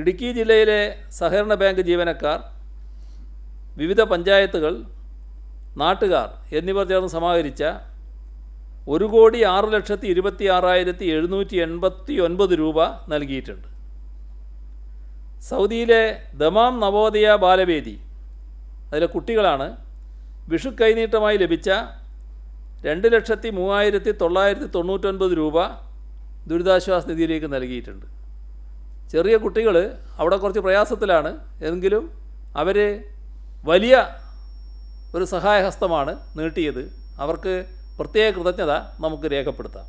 Speaker 1: ഇടുക്കി ജില്ലയിലെ സഹകരണ ബാങ്ക് ജീവനക്കാർ, വിവിധ പഞ്ചായത്തുകൾ, നാട്ടുകാർ എന്നിവർ ചേർന്ന് സമാഹരിച്ച 1,06,26,789 രൂപ നൽകിയിട്ടുണ്ട്. സൗദിയിലെ ദമാം നവോദയ ബാലവേദി, അതിലെ കുട്ടികളാണ് വിഷു കൈനീട്ടമായി ലഭിച്ച 2,03,999 രൂപ ദുരിതാശ്വാസ നിധിയിലേക്ക് നൽകിയിട്ടുണ്ട്. ചെറിയ കുട്ടികൾ അവിടെ കുറച്ച് പ്രയാസത്തിലാണ്, എങ്കിലും അവർ വലിയ ഒരു സഹായഹസ്തമാണ് നീട്ടിയത്. അവർക്ക് പ്രത്യേക കൃതജ്ഞത നമുക്ക് രേഖപ്പെടുത്താം.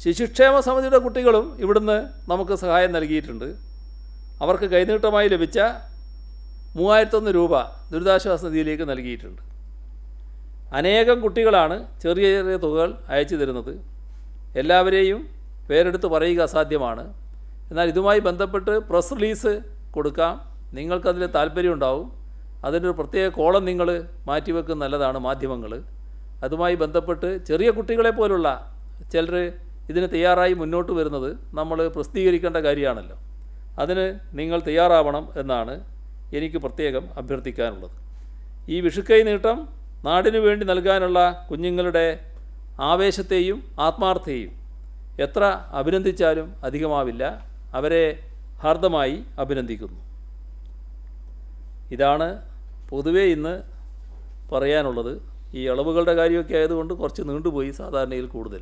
Speaker 1: ശിശുക്ഷേമ സമിതിയുടെ കുട്ടികളും ഇവിടുന്ന് നമുക്ക് സഹായം നൽകിയിട്ടുണ്ട്. അവർക്ക് കൈനീട്ടമായി ലഭിച്ച 3,001 രൂപ ദുരിതാശ്വാസ നിധിയിലേക്ക് നൽകിയിട്ടുണ്ട്. അനേകം കുട്ടികളാണ് ചെറിയ ചെറിയ തുകകൾ അയച്ചു തരുന്നത്. എല്ലാവരെയും പേരെടുത്ത് പറയുക അസാധ്യമാണ്. എന്നാൽ ഇതുമായി ബന്ധപ്പെട്ട് പ്രസ് റിലീസ് കൊടുക്കാം. നിങ്ങൾക്കതിൽ താല്പര്യമുണ്ടാവും. അതിൻ്റെ ഒരു പ്രത്യേക കോളം നിങ്ങൾ മാറ്റിവെക്കുന്ന നല്ലതാണ് മാധ്യമങ്ങൾ. അതുമായി ബന്ധപ്പെട്ട് ചെറിയ കുട്ടികളെ പോലുള്ള ചിലർ ഇതിന് തയ്യാറായി മുന്നോട്ട് വരുന്നത് നമ്മൾ പ്രസിദ്ധീകരിക്കേണ്ട കാര്യമാണല്ലോ. അതിന് നിങ്ങൾ തയ്യാറാവണം എന്നാണ് എനിക്ക് പ്രത്യേകം അഭ്യർത്ഥിക്കാനുള്ളത്. ഈ വിഷുക്കൈ നീട്ടം നാടിനു വേണ്ടി നൽകാനുള്ള കുഞ്ഞുങ്ങളുടെ ആവേശത്തെയും ആത്മാർത്ഥതയും എത്ര അഭിനന്ദിച്ചാലും അധികമാവില്ല. അവരെ ഹാർദമായി അഭിനന്ദിക്കുന്നു. ഇതാണ് പൊതുവേ ഇന്ന് പറയാനുള്ളത്. ഈ അളവുകളുടെ കാര്യമൊക്കെ ആയതുകൊണ്ട് കുറച്ച് നീണ്ടുപോയി സാധാരണയിൽ കൂടുതൽ.